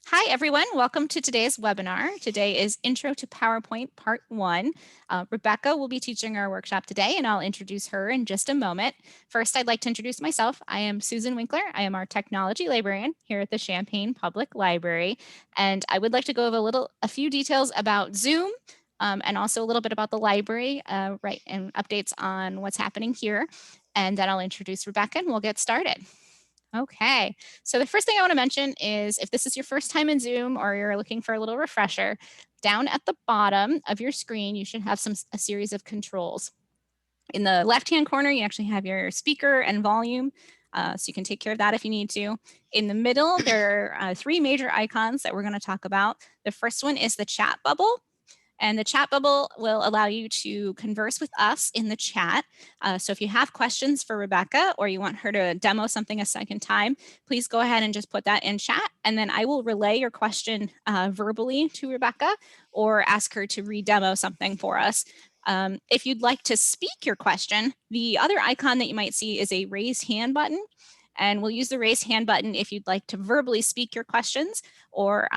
Hi, everyone. Welcome to today's webinar. Today is Intro to PowerPoint Part 1. Rebecca will be teaching our workshop today, and I'll introduce her in just a moment. First, I'd like to introduce myself. I am Susan Winkler. I am our technology librarian here at the Champaign Public Library, and I would like to go over a few details about Zoom and also a little bit about the library, and updates on what's happening here. And then I'll introduce Rebecca, and we'll get started. Okay, so the first thing I want to mention is if this is your first time in Zoom or you're looking for a little refresher, down at the bottom of your screen, you should have a series of controls. In the left-hand corner, you actually have your speaker and volume, so you can take care of that if you need to. In the middle, there are three major icons that we're going to talk about. The first one is the chat bubble. And the chat bubble will allow you to converse with us in the chat. So if you have questions for Rebecca or you want her to demo something a second time, please go ahead and just put that in chat. And then I will relay your question verbally to Rebecca or ask her to re-demo something for us. If you'd like to speak your question, the other icon that you might see is a raise hand button. And we'll use the raise hand button if you'd like to verbally speak your questions or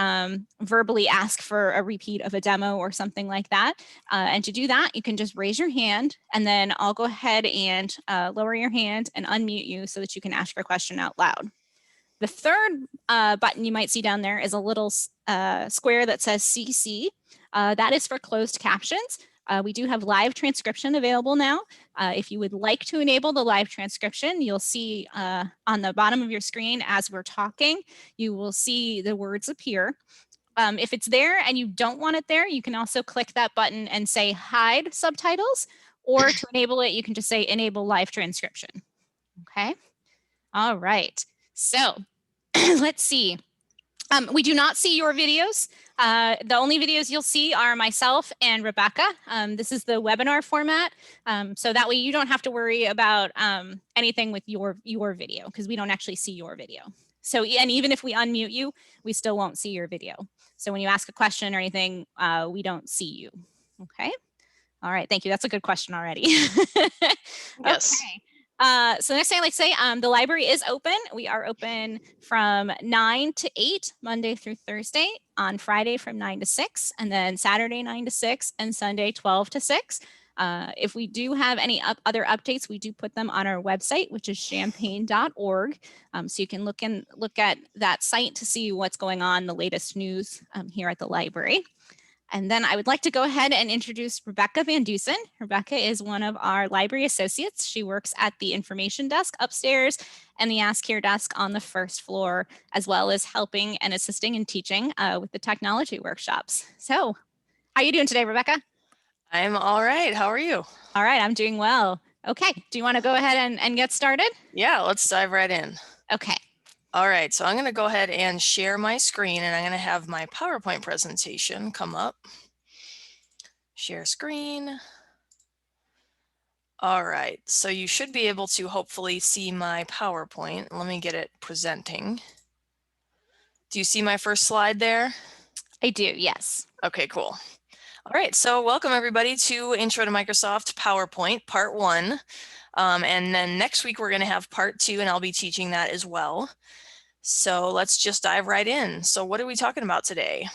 verbally ask for a repeat of a demo or something like that. And to do that, you can just raise your hand and then I'll go ahead and lower your hand and unmute you so that you can ask your question out loud. The third button you might see down there is a little square that says CC. That is for closed captions. We do have live transcription available now. If you would like to enable the live transcription, you'll see on the bottom of your screen as we're talking, you will see the words appear. If it's there and you don't want it there, you can also click that button and say hide subtitles, or to enable it, you can just say enable live transcription. Okay. All right. So let's see. We do not see your videos. The only videos you'll see are myself and Rebecca. This is the webinar format. So that way you don't have to worry about anything with your video because we don't actually see your video. So, and even if we unmute you, we still won't see your video. So when you ask a question or anything, we don't see you. Okay. All right. Thank you. That's a good question already. Yes. Okay. So the next thing I'd like to say, the library is open. We are open from 9 to 8, Monday through Thursday, on Friday from 9 to 6, and then Saturday 9 to 6, and Sunday 12 to 6. If we do have any other updates, we do put them on our website, which is champaign.org. So you can look at that site to see what's going on, the latest news here at the library. And then I would like to go ahead and introduce Rebecca Van Dusen. Rebecca is one of our library associates. She works at the information desk upstairs and the Ask Here desk on the first floor, as well as helping and assisting in teaching with the technology workshops. So how are you doing today, Rebecca? I'm all right. How are you? All right, I'm doing well. Okay, do you want to go ahead and get started? Yeah, let's dive right in. Okay. All right, so I'm going to go ahead and share my screen and I'm going to have my PowerPoint presentation come up. Share screen. All right, so you should be able to hopefully see my PowerPoint. Let me get it presenting. Do you see my first slide there? I do, yes. Okay, cool. All right, so welcome everybody to Intro to Microsoft PowerPoint Part 1. And then next week we're going to have Part 2 and I'll be teaching that as well. So let's just dive right in. So what are we talking about today?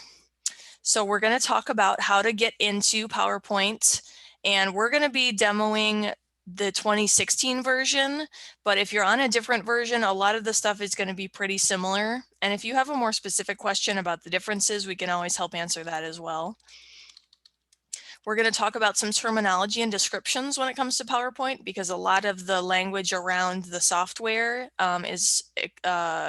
So we're going to talk about how to get into PowerPoint, and we're going to be demoing the 2016 version, but if you're on a different version, a lot of the stuff is going to be pretty similar. And if you have a more specific question about the differences, we can always help answer that as well. We're going to talk about some terminology and descriptions when it comes to PowerPoint, because a lot of the language around the software is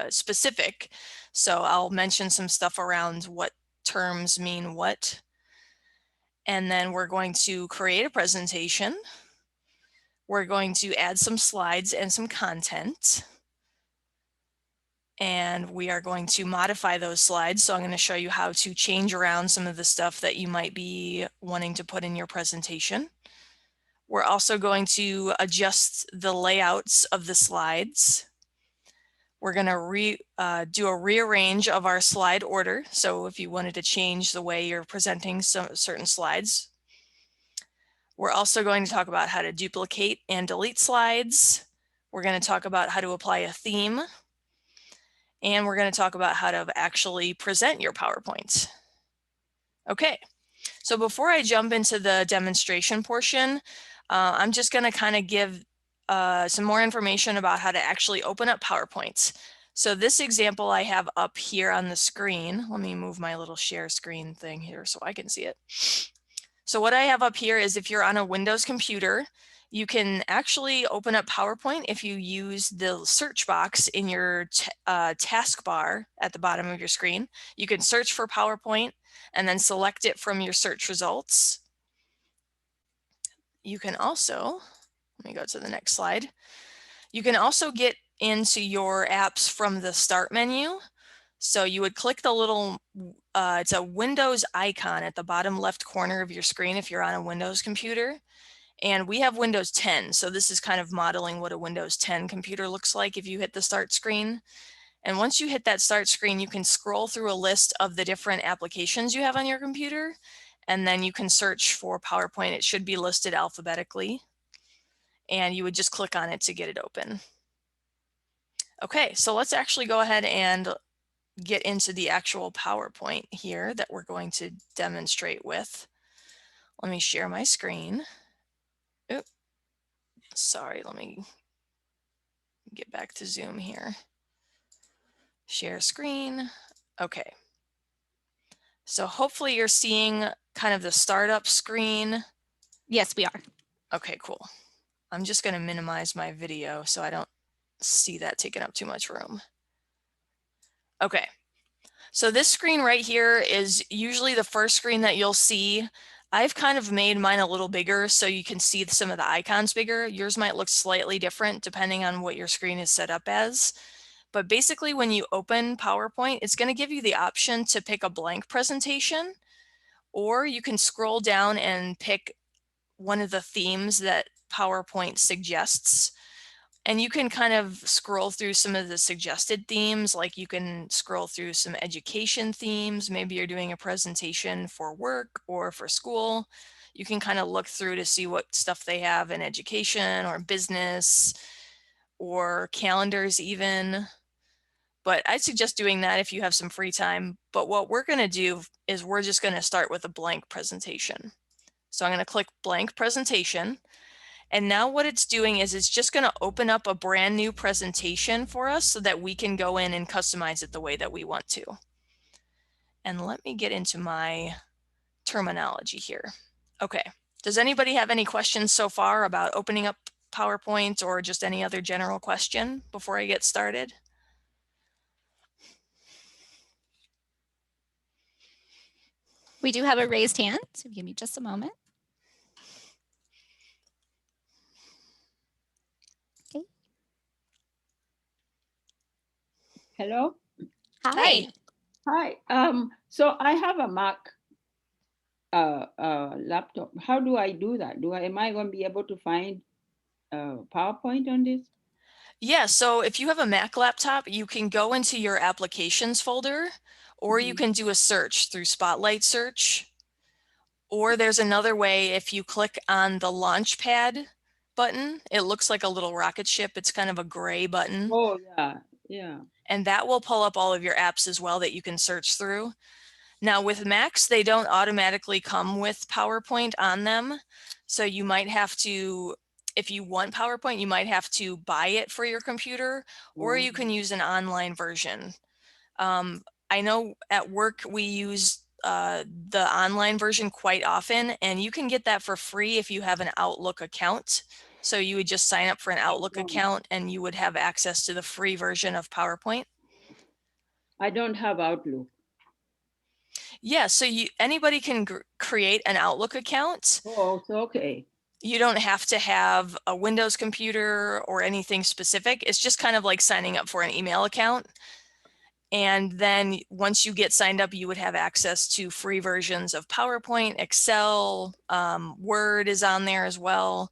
specific. So I'll mention some stuff around what terms mean what. And then we're going to create a presentation. We're going to add some slides and some content. And we are going to modify those slides. So I'm going to show you how to change around some of the stuff that you might be wanting to put in your presentation. We're also going to adjust the layouts of the slides. We're going to do a rearrange of our slide order. So if you wanted to change the way you're presenting certain slides. We're also going to talk about how to duplicate and delete slides. We're going to talk about how to apply a theme. and we're going to talk about how to actually present your PowerPoint. Okay, so before I jump into the demonstration portion, I'm just going to kind of give some more information about how to actually open up PowerPoint. So this example I have up here on the screen. Let me move my little share screen thing here so I can see it. So what I have up here is if you're on a Windows computer, you can actually open up PowerPoint if you use the search box in your taskbar at the bottom of your screen. You can search for PowerPoint and then select it from your search results. You can also, let me go to the next slide. You can also get into your apps from the Start menu. So you would click the little, it's a Windows icon at the bottom left corner of your screen if you're on a Windows computer. And we have Windows 10, so this is kind of modeling what a Windows 10 computer looks like if you hit the Start screen. And once you hit that Start screen, you can scroll through a list of the different applications you have on your computer, and then you can search for PowerPoint. It should be listed alphabetically, and you would just click on it to get it open. Okay, so let's actually go ahead and get into the actual PowerPoint here that we're going to demonstrate with. Let me share my screen. Oops. Sorry, let me get back to Zoom here. Share screen. Okay. So hopefully you're seeing kind of the startup screen. Yes, we are. Okay, cool. I'm just going to minimize my video so I don't see that taking up too much room. Okay. So this screen right here is usually the first screen that you'll see. I've kind of made mine a little bigger so you can see some of the icons bigger. Yours might look slightly different depending on what your screen is set up as. But basically when you open PowerPoint, it's going to give you the option to pick a blank presentation, or you can scroll down and pick one of the themes that PowerPoint suggests. And you can kind of scroll through some of the suggested themes, like you can scroll through some education themes. Maybe you're doing a presentation for work or for school. You can kind of look through to see what stuff they have in education or business or calendars even. But I suggest doing that if you have some free time. But what we're going to do is we're just going to start with a blank presentation. So I'm going to click blank presentation. And now what it's doing is it's just going to open up a brand new presentation for us so that we can go in and customize it the way that we want to. And let me get into my terminology here. Okay. Does anybody have any questions so far about opening up PowerPoint or just any other general question before I get started? We do have a raised hand, so give me just a moment. Okay. Hello. Hi. Hi. So I have a Mac laptop. How do I do that? Am I going to be able to find PowerPoint on this? Yeah, so if you have a Mac laptop, you can go into your applications folder, or you can do a search through Spotlight search. Or there's another way, if you click on the Launchpad button, it looks like a little rocket ship. It's kind of a gray button. Oh, yeah, yeah. And that will pull up all of your apps as well that you can search through. Now with Macs, they don't automatically come with PowerPoint on them. So you might have to, if you want PowerPoint, you might have to buy it for your computer, or you can use an online version. I know at work we use the online version quite often, and you can get that for free if you have an Outlook account. So you would just sign up for an Outlook account and you would have access to the free version of PowerPoint. I don't have Outlook. Yeah, so anybody can create an Outlook account. Oh, so okay. You don't have to have a Windows computer or anything specific. It's just kind of like signing up for an email account. And then once you get signed up, you would have access to free versions of PowerPoint, Excel, Word is on there as well.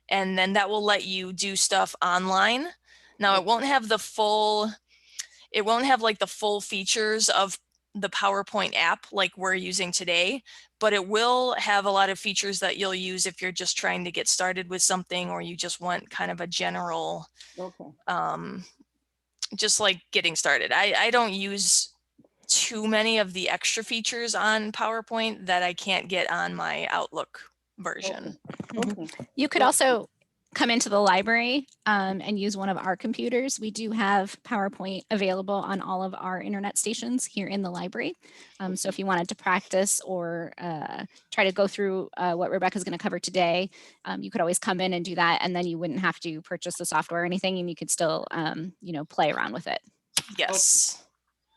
And then that will let you do stuff online. Now it won't have the full, it won't have like the full features of the PowerPoint app like we're using today, but it will have a lot of features that you'll use if you're just trying to get started with something, or you just want kind of a general just like getting started. I don't use too many of the extra features on PowerPoint that I can't get on my Outlook version. Okay. You could also come into the library and use one of our computers. We do have PowerPoint available on all of our internet stations here in the library. So if you wanted to practice or try to go through what Rebecca's going to cover today, you could always come in and do that, and then you wouldn't have to purchase the software or anything, and you could still, you know, play around with it. Yes.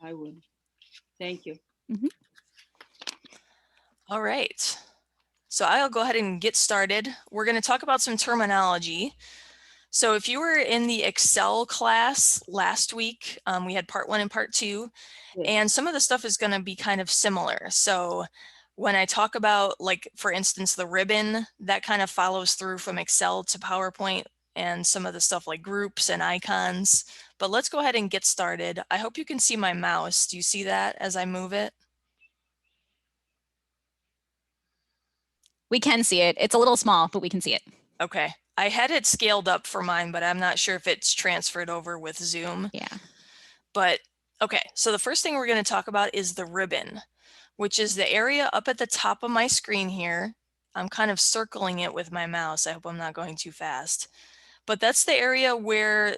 I would. Thank you. All right. So I'll go ahead and get started. We're going to talk about some terminology. So if you were in the Excel class last week, we had part 1 and part 2, and some of the stuff is going to be kind of similar. So when I talk about, like, for instance, the ribbon, that kind of follows through from Excel to PowerPoint, and some of the stuff like groups and icons. But let's go ahead and get started. I hope you can see my mouse. Do you see that as I move it? We can see it. It's a little small, but we can see it. Okay. I had it scaled up for mine, but I'm not sure if it's transferred over with Zoom. Yeah. But okay, so the first thing we're going to talk about is the ribbon, which is the area up at the top of my screen here. I'm kind of circling it with my mouse. I hope I'm not going too fast. But that's the area where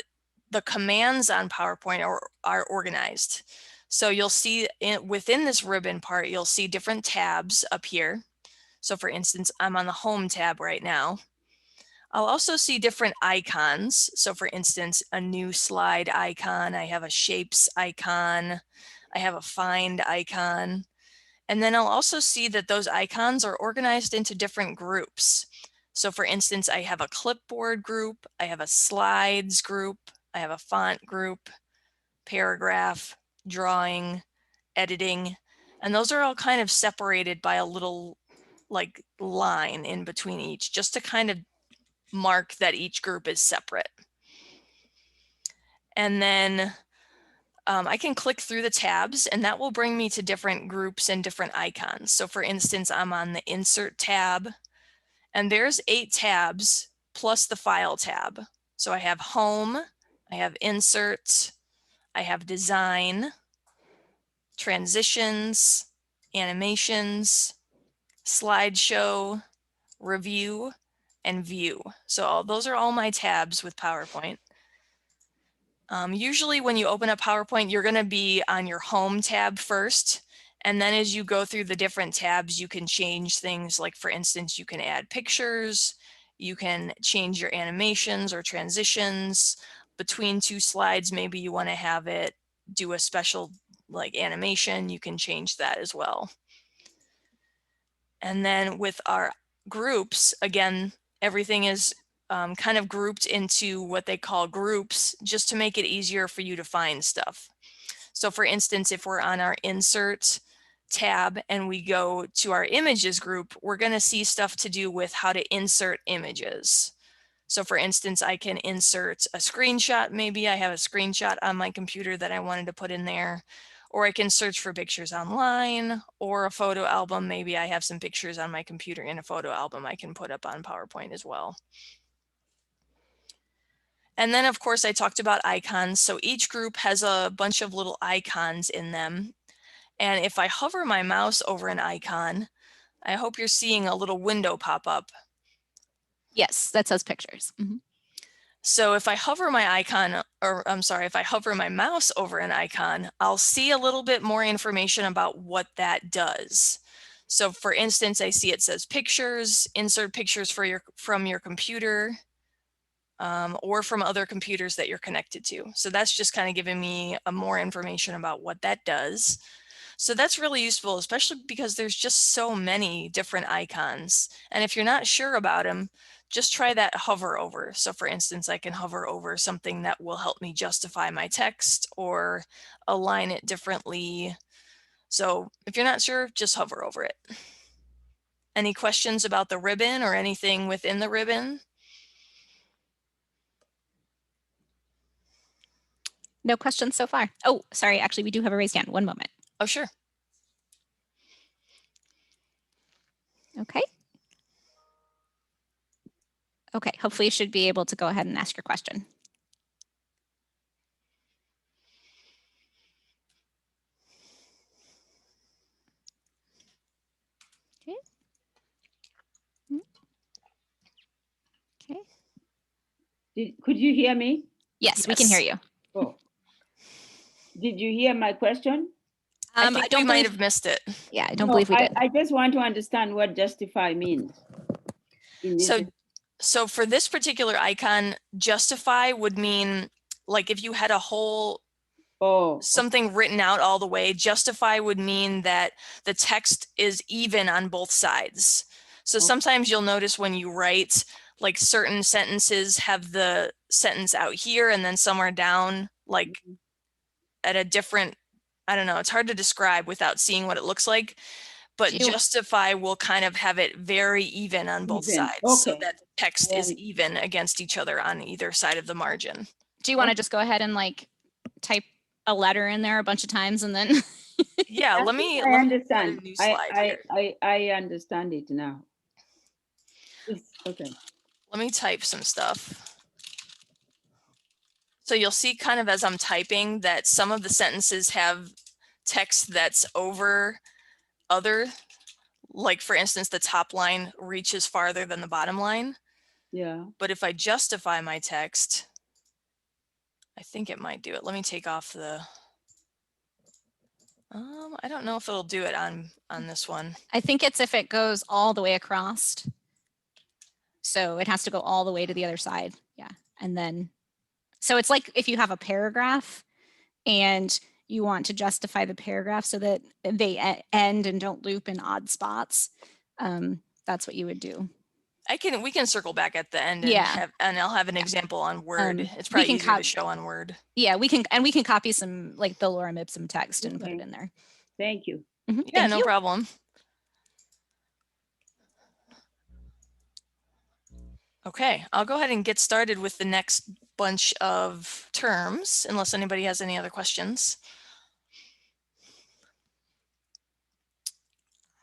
the commands on PowerPoint are organized. So you'll see within this ribbon part, you'll see different tabs up here. So for instance, I'm on the Home tab right now. I'll also see different icons. So for instance, a new slide icon, I have a shapes icon, I have a find icon. And then I'll also see that those icons are organized into different groups. So for instance, I have a clipboard group, I have a slides group, I have a font group, paragraph, drawing, editing, and those are all kind of separated by a little like line in between each, just to kind of mark that each group is separate. And then I can click through the tabs, and that will bring me to different groups and different icons. So for instance, I'm on the Insert tab, and there's 8 tabs plus the File tab. So I have Home, I have Insert, I have Design, Transitions, Animations, Slideshow, Review, and View. So those are all my tabs with PowerPoint. Usually when you open up PowerPoint, you're going to be on your Home tab first. And then as you go through the different tabs, you can change things. Like, for instance, you can add pictures, you can change your animations or transitions between 2 slides. Maybe you want to have it do a special like animation, you can change that as well. And then with our groups, again, everything is kind of grouped into what they call groups, just to make it easier for you to find stuff. So for instance, if we're on our Insert tab and we go to our Images group, we're going to see stuff to do with how to insert images. So for instance, I can insert a screenshot. Maybe I have a screenshot on my computer that I wanted to put in there, or I can search for pictures online, or a photo album. Maybe I have some pictures on my computer in a photo album I can put up on PowerPoint as well. And then of course I talked about icons. So each group has a bunch of little icons in them. And if I hover my mouse over an icon, I hope you're seeing a little window pop up. Yes, that says pictures. So if I hover my icon, or I'm sorry, if I hover my mouse over an icon, I'll see a little bit more information about what that does. So for instance, I see it says pictures, insert pictures from your computer, or from other computers that you're connected to. So that's just kind of giving me more information about what that does. So that's really useful, especially because there's just so many different icons. And if you're not sure about them, just try that hover over. So for instance, I can hover over something that will help me justify my text or align it differently. So if you're not sure, just hover over it. Any questions about the ribbon or anything within the ribbon? No questions so far. Oh, sorry. Actually, we do have a raised hand. One moment. Oh, sure. Okay. Okay. Hopefully you should be able to go ahead and ask your question. Okay. Could you hear me? Yes, we can hear you. Oh. Did you hear my question? I think we might have missed it. Yeah, I don't believe we did. I just want to understand what justify means. So for this particular icon, justify would mean like if you had a whole something written out all the way, justify would mean that the text is even on both sides. So sometimes you'll notice when you write, like certain sentences have the sentence out here and then somewhere down, like at a different, I don't know, it's hard to describe without seeing what it looks like. But justify will kind of have it very even on both sides, so that the text is even against each other on either side of the margin. Do you want to just go ahead and like type a letter in there a bunch of times and then? Yeah, let me understand. a new slide here. I understand it now. Okay. Let me type some stuff. So you'll see kind of as I'm typing that some of the sentences have text that's over other, like for instance, the top line reaches farther than the bottom line. Yeah. But if I justify my text, I think it might do it. Let me take off the, I don't know if it'll do it on this one. I think it's if it goes all the way across. So it has to go all the way to the other side. Yeah. And then, so it's like if you have a paragraph and you want to justify the paragraph so that they end and don't loop in odd spots. That's what you would do. We can circle back at the end and I'll have an example on Word. It's probably easier to show on Word. Yeah, we can copy some like the lorem ipsum text and put it in there. Thank you. Yeah, no problem. Okay, I'll go ahead and get started with the next bunch of terms, unless anybody has any other questions.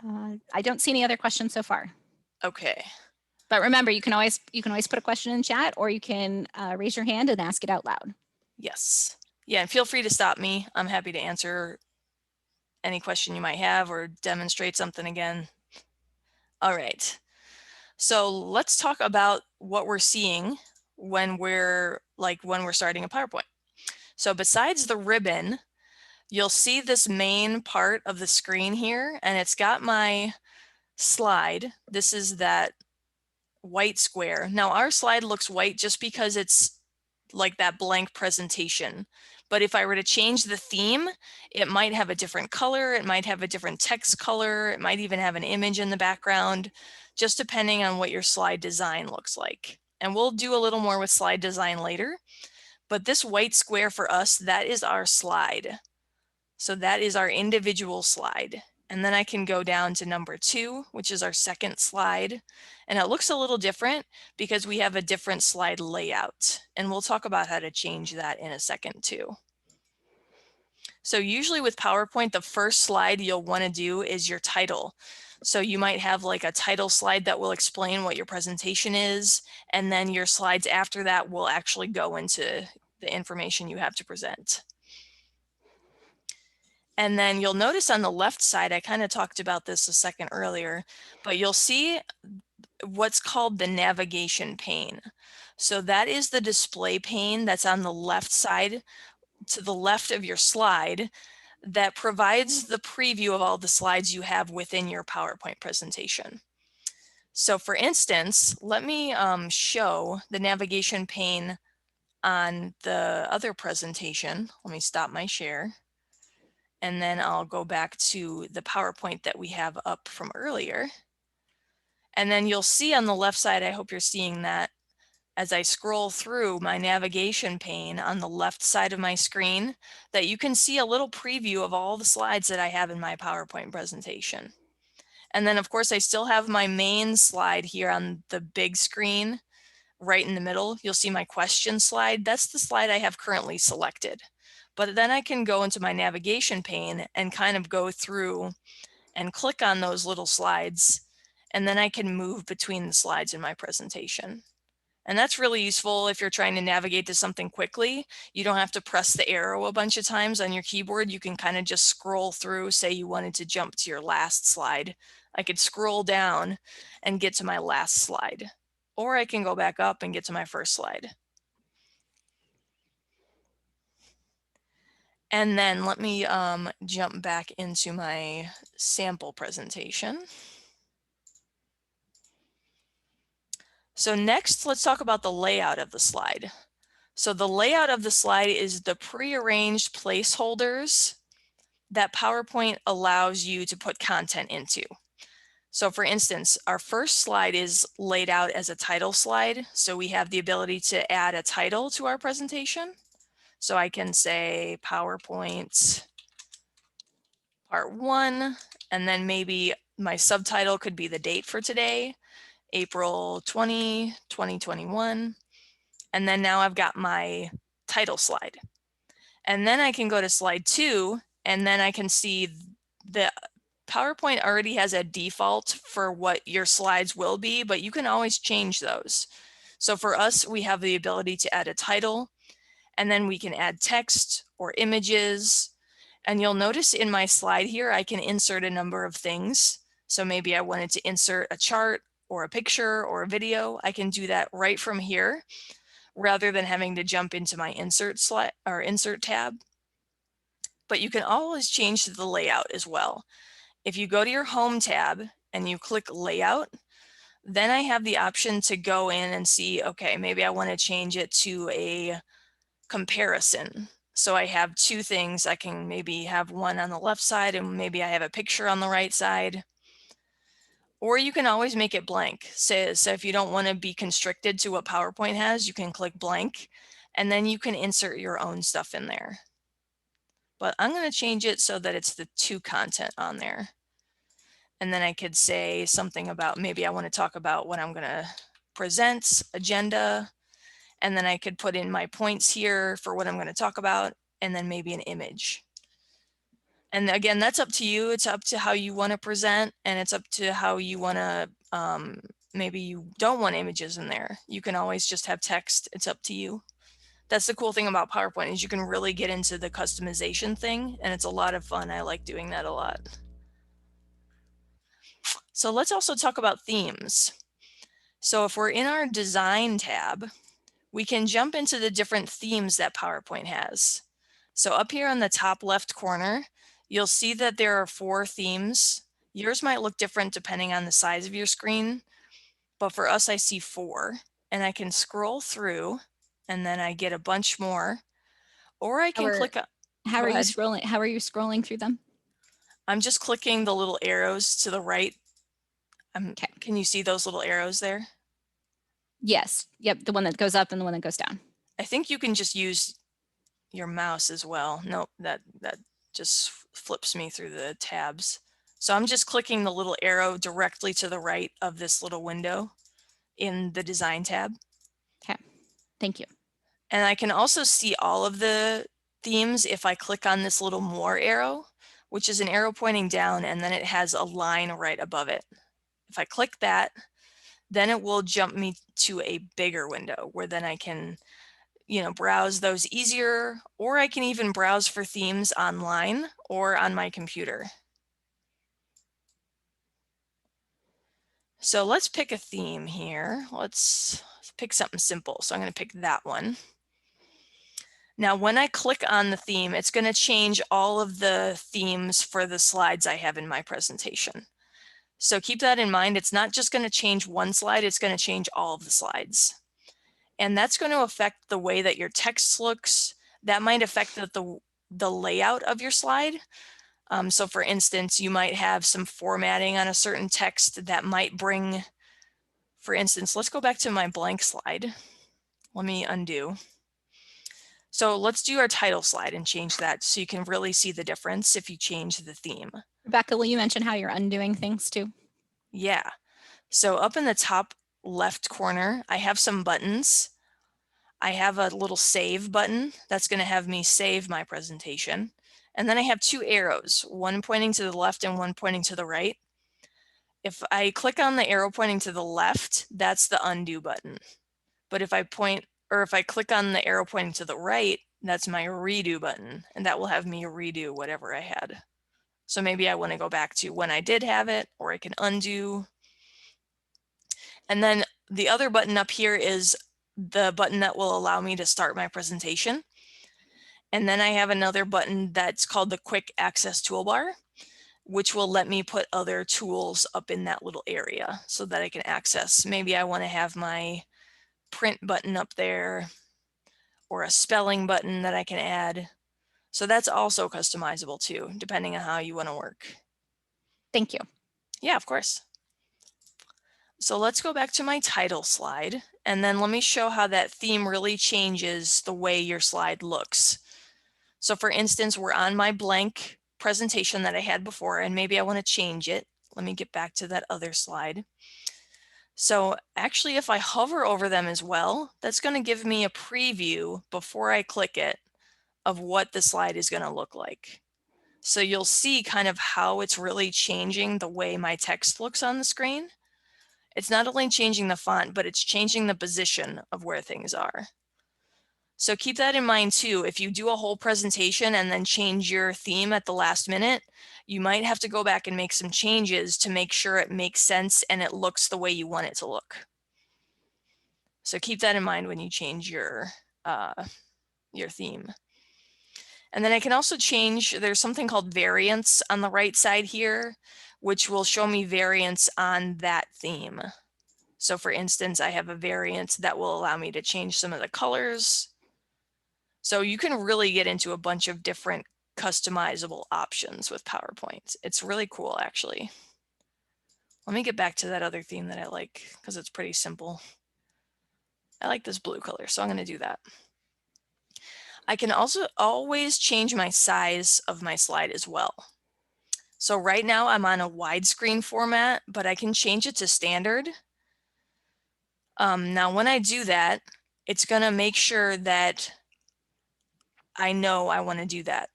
I don't see any other questions so far. Okay. But remember, you can always put a question in chat, or you can raise your hand and ask it out loud. Yes. Yeah, and feel free to stop me. I'm happy to answer any question you might have or demonstrate something again. All right. So let's talk about what we're seeing when we're starting a PowerPoint. So besides the ribbon, you'll see this main part of the screen here, and it's got my slide. This is that white square. Now our slide looks white just because it's like that blank presentation. But if I were to change the theme, it might have a different color, it might have a different text color, it might even have an image in the background, just depending on what your slide design looks like. And we'll do a little more with slide design later. But this white square for us, that is our slide. So that is our individual slide. And then I can go down to number 2, which is our second slide. And it looks a little different because we have a different slide layout. And we'll talk about how to change that in a second too. So usually with PowerPoint, the first slide you'll want to do is your title. So you might have like a title slide that will explain what your presentation is. And then your slides after that will actually go into the information you have to present. And then you'll notice on the left side, I kind of talked about this a second earlier, but you'll see what's called the navigation pane. So that is the display pane that's on the left side to the left of your slide that provides the preview of all the slides you have within your PowerPoint presentation. So for instance, let me show the navigation pane on the other presentation. Let me stop my share. And then I'll go back to the PowerPoint that we have up from earlier. And then you'll see on the left side, I hope you're seeing that as I scroll through my navigation pane on the left side of my screen, that you can see a little preview of all the slides that I have in my PowerPoint presentation. And then of course, I still have my main slide here on the big screen right in the middle. You'll see my question slide. That's the slide I have currently selected. But then I can go into my navigation pane and kind of go through and click on those little slides. And then I can move between the slides in my presentation. And that's really useful if you're trying to navigate to something quickly. You don't have to press the arrow a bunch of times on your keyboard. You can kind of just scroll through. Say you wanted to jump to your last slide. I could scroll down and get to my last slide. or I can go back up and get to my first slide. And then let me jump back into my sample presentation. So next, let's talk about the layout of the slide. So the layout of the slide is the prearranged placeholders that PowerPoint allows you to put content into. So for instance, our first slide is laid out as a title slide. So we have the ability to add a title to our presentation. So I can say PowerPoint Part 1, and then maybe my subtitle could be the date for today, April 20, 2021. And then now I've got my title slide. And then I can go to slide 2, and then I can see the PowerPoint already has a default for what your slides will be, but you can always change those. So for us, we have the ability to add a title, and then we can add text or images. And you'll notice in my slide here, I can insert a number of things. So maybe I wanted to insert a chart or a picture or a video. I can do that right from here, rather than having to jump into my insert slide or insert tab. But you can always change the layout as well. If you go to your home tab and you click layout, then I have the option to go in and see, okay, maybe I want to change it to a comparison. So I have two things. I can maybe have one on the left side and maybe I have a picture on the right side. Or you can always make it blank. So if you don't want to be constricted to what PowerPoint has, you can click blank and then you can insert your own stuff in there. But I'm going to change it so that it's the to content on there. And then I could say something about, maybe I want to talk about what I'm going to present, agenda, and then I could put in my points here for what I'm going to talk about, and then maybe an image. And again, that's up to you. It's up to how you want to present, and it's up to how you want to, maybe you don't want images in there. You can always just have text. It's up to you. That's the cool thing about PowerPoint is you can really get into the customization thing, and it's a lot of fun. I like doing that a lot. So let's also talk about themes. So if we're in our design tab, we can jump into the different themes that PowerPoint has. So up here on the top left corner, you'll see that there are 4 themes. Yours might look different depending on the size of your screen, but for us, I see 4. And I can scroll through, and then I get a bunch more. Or I can click on. How are you scrolling? How are you scrolling through them? I'm just clicking the little arrows to the right. Okay. Can you see those little arrows there? Yes. Yep. The one that goes up and the one that goes down. I think you can just use your mouse as well. Nope, that just flips me through the tabs. So I'm just clicking the little arrow directly to the right of this little window in the design tab. Okay, thank you. And I can also see all of the themes if I click on this little more arrow, which is an arrow pointing down, and then it has a line right above it. If I click that, then it will jump me to a bigger window where then I can, browse those easier, or I can even browse for themes online or on my computer. So let's pick a theme here. Let's pick something simple. So I'm going to pick that one. Now, when I click on the theme, it's going to change all of the themes for the slides I have in my presentation. So keep that in mind. It's not just going to change one slide, it's going to change all of the slides. And that's going to affect the way that your text looks. That might affect the layout of your slide. So for instance, you might have some formatting on a certain text that might bring, for instance, let's go back to my blank slide. Let me undo. So let's do our title slide and change that so you can really see the difference if you change the theme. Rebecca, will you mention how you're undoing things too? Yeah. So up in the top left corner, I have some buttons. I have a little save button that's going to have me save my presentation. And then I have 2 arrows, one pointing to the left and one pointing to the right. If I click on the arrow pointing to the left, that's the undo button. But if I click on the arrow pointing to the right, that's my redo button, and that will have me redo whatever I had. So maybe I want to go back to when I did have it, or I can undo. And then the other button up here is the button that will allow me to start my presentation. And then I have another button that's called the Quick Access Toolbar, which will let me put other tools up in that little area so that I can access. Maybe I want to have my print button up there or a spelling button that I can add. So that's also customizable too, depending on how you want to work. Thank you. Yeah, of course. So let's go back to my title slide, and then let me show how that theme really changes the way your slide looks. So for instance, we're on my blank presentation that I had before, and maybe I want to change it. Let me get back to that other slide. So actually, if I hover over them as well, that's going to give me a preview before I click it of what the slide is going to look like. So you'll see kind of how it's really changing the way my text looks on the screen. It's not only changing the font, but it's changing the position of where things are. So keep that in mind too. If you do a whole presentation and then change your theme at the last minute, you might have to go back and make some changes to make sure it makes sense and it looks the way you want it to look. So keep that in mind when you change your theme. And then I can also change, there's something called variants on the right side here, which will show me variants on that theme. So for instance, I have a variant that will allow me to change some of the colors. So you can really get into a bunch of different customizable options with PowerPoint. It's really cool, actually. Let me get back to that other theme that I like because it's pretty simple. I like this blue color, so I'm going to do that. I can also always change my size of my slide as well. So right now I'm on a widescreen format, but I can change it to standard. Now when I do that, it's going to make sure that I know I want to do that.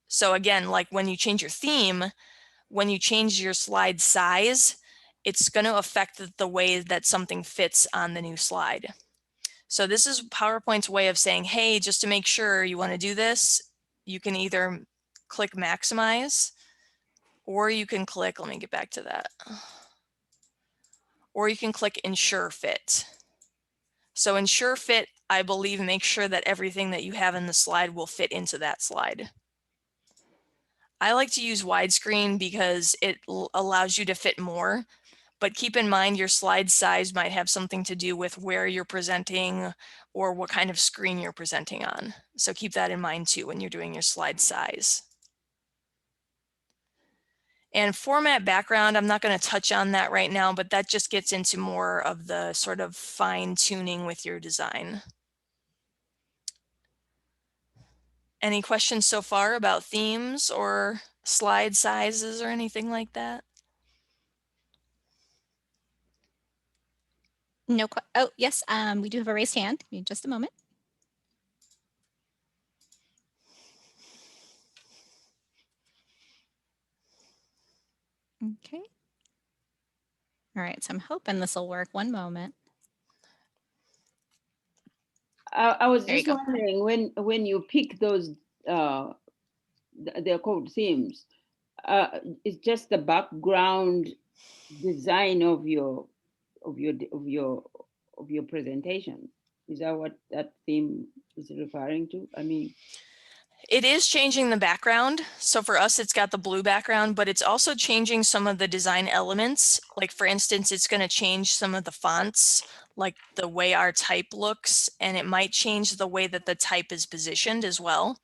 So again, like when you change your theme, when you change your slide size, it's going to affect the way that something fits on the new slide. So this is PowerPoint's way of saying, hey, just to make sure you want to do this, you can either click maximize, or you can click, let me get back to that, or you can click ensure fit. So ensure fit, I believe, makes sure that everything that you have in the slide will fit into that slide. I like to use widescreen because it allows you to fit more, but keep in mind your slide size might have something to do with where you're presenting or what kind of screen you're presenting on. So keep that in mind too when you're doing your slide size. And format background, I'm not going to touch on that right now, but that just gets into more of the sort of fine tuning with your design. Any questions so far about themes or slide sizes or anything like that? No. Oh, yes. We do have a raised hand. Give me just a moment. Okay. All right. So I'm hoping this will work. One moment. I was There you just go. wondering when you pick those they're called themes. It's just the background design of your presentation. Is that what that theme is referring to? I mean, it is changing the background. So for us, it's got the blue background, but it's also changing some of the design elements. Like for instance, it's going to change some of the fonts, like the way our type looks, and it might change the way that the type is positioned as well.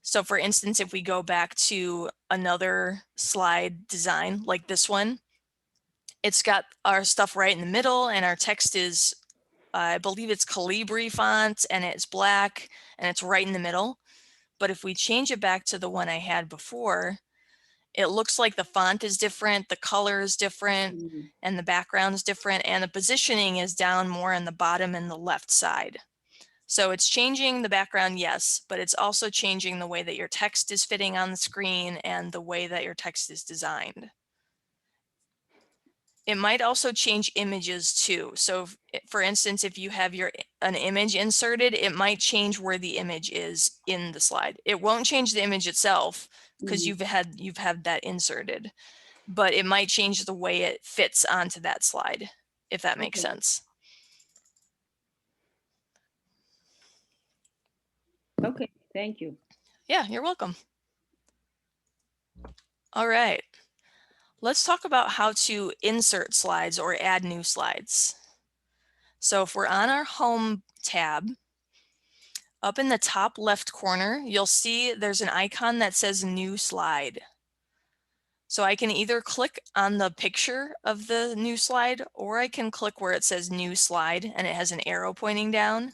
So for instance, if we go back to another slide design like this one, it's got our stuff right in the middle and our text is, I believe it's Calibri font and it's black and it's right in the middle. But if we change it back to the one I had before, it looks like the font is different, the color is different, and the background is different, and the positioning is down more on the bottom and the left side. So it's changing the background, yes, but it's also changing the way that your text is fitting on the screen and the way that your text is designed. It might also change images too. So for instance, if you have an image inserted, it might change where the image is in the slide. It won't change the image itself because you've had that inserted, but it might change the way it fits onto that slide. if that makes Okay. sense. Okay, thank you. Yeah, you're welcome. All right. Let's talk about how to insert slides or add new slides. So if we're on our home tab, up in the top left corner, you'll see there's an icon that says new slide. So I can either click on the picture of the new slide, or I can click where it says new slide and it has an arrow pointing down.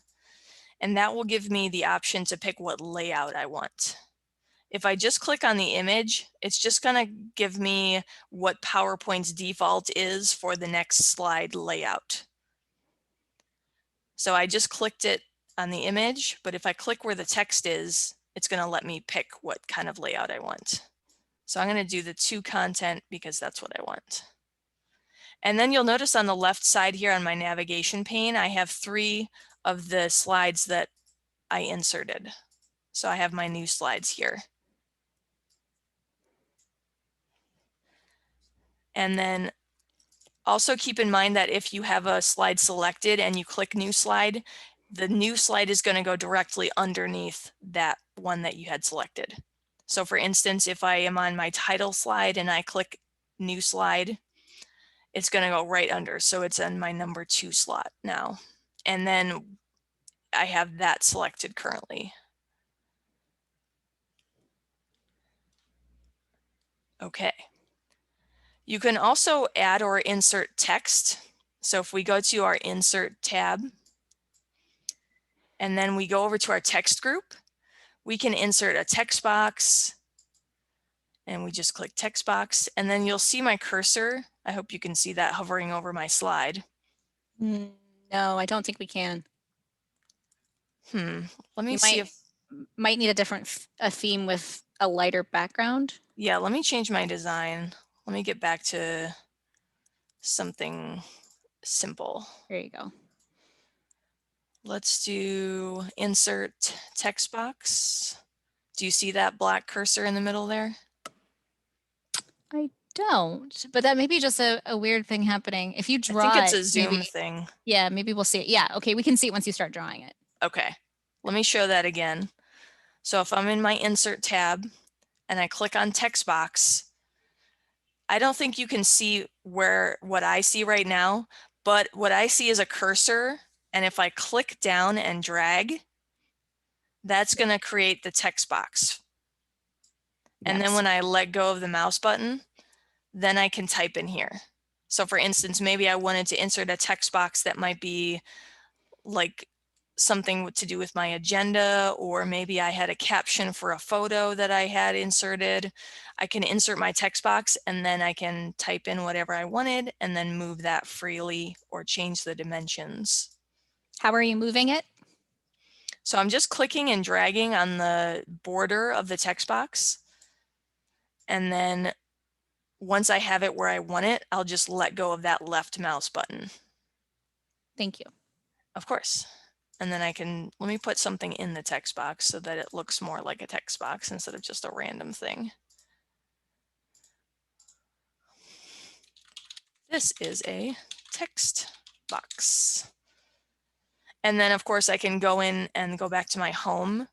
And that will give me the option to pick what layout I want. If I just click on the image, it's just going to give me what PowerPoint's default is for the next slide layout. So I just clicked it on the image, but if I click where the text is, it's going to let me pick what kind of layout I want. So I'm going to do the to content because that's what I want. And then you'll notice on the left side here on my navigation pane, I have 3 of the slides that I inserted. So I have my new slides here. And then also keep in mind that if you have a slide selected and you click new slide, the new slide is going to go directly underneath that one that you had selected. So for instance, if I am on my title slide and I click new slide, it's going to go right under. So it's in my number 2 slot now. And then I have that selected currently. Okay. You can also add or insert text. So if we go to our insert tab, and then we go over to our text group, we can insert a text box, and we just click text box, and then you'll see my cursor. I hope you can see that hovering over my slide. No, I don't think we can. Let me You see if, might need a different a theme with a lighter background. yeah, let me change my design. Let me get back to something simple. There you go. Let's do insert text box. Do you see that black cursor in the middle there? I don't, but that may be just a weird thing happening. If you I draw think it's it, a Zoom maybe, thing. yeah, maybe we'll see it. Yeah, okay, we can see it once you start drawing it. Okay, let me show that again. So if I'm in my insert tab and I click on text box, I don't think you can see what I see right now, but what I see is a cursor. And if I click down and drag, that's going to create the text box. And then when I let go of the mouse button, then I can type in here. So for instance, maybe I wanted to insert a text box that might be like something to do with my agenda, or maybe I had a caption for a photo that I had inserted. I can insert my text box and then I can type in whatever I wanted and then move that freely or change the dimensions. How are you moving it? So I'm just clicking and dragging on the border of the text box. And then once I have it where I want it, I'll just let go of that left mouse button. Thank you. Of course. And then let me put something in the text box so that it looks more like a text box instead of just a random thing. This is a text box. And then of course I can go in and go back to my home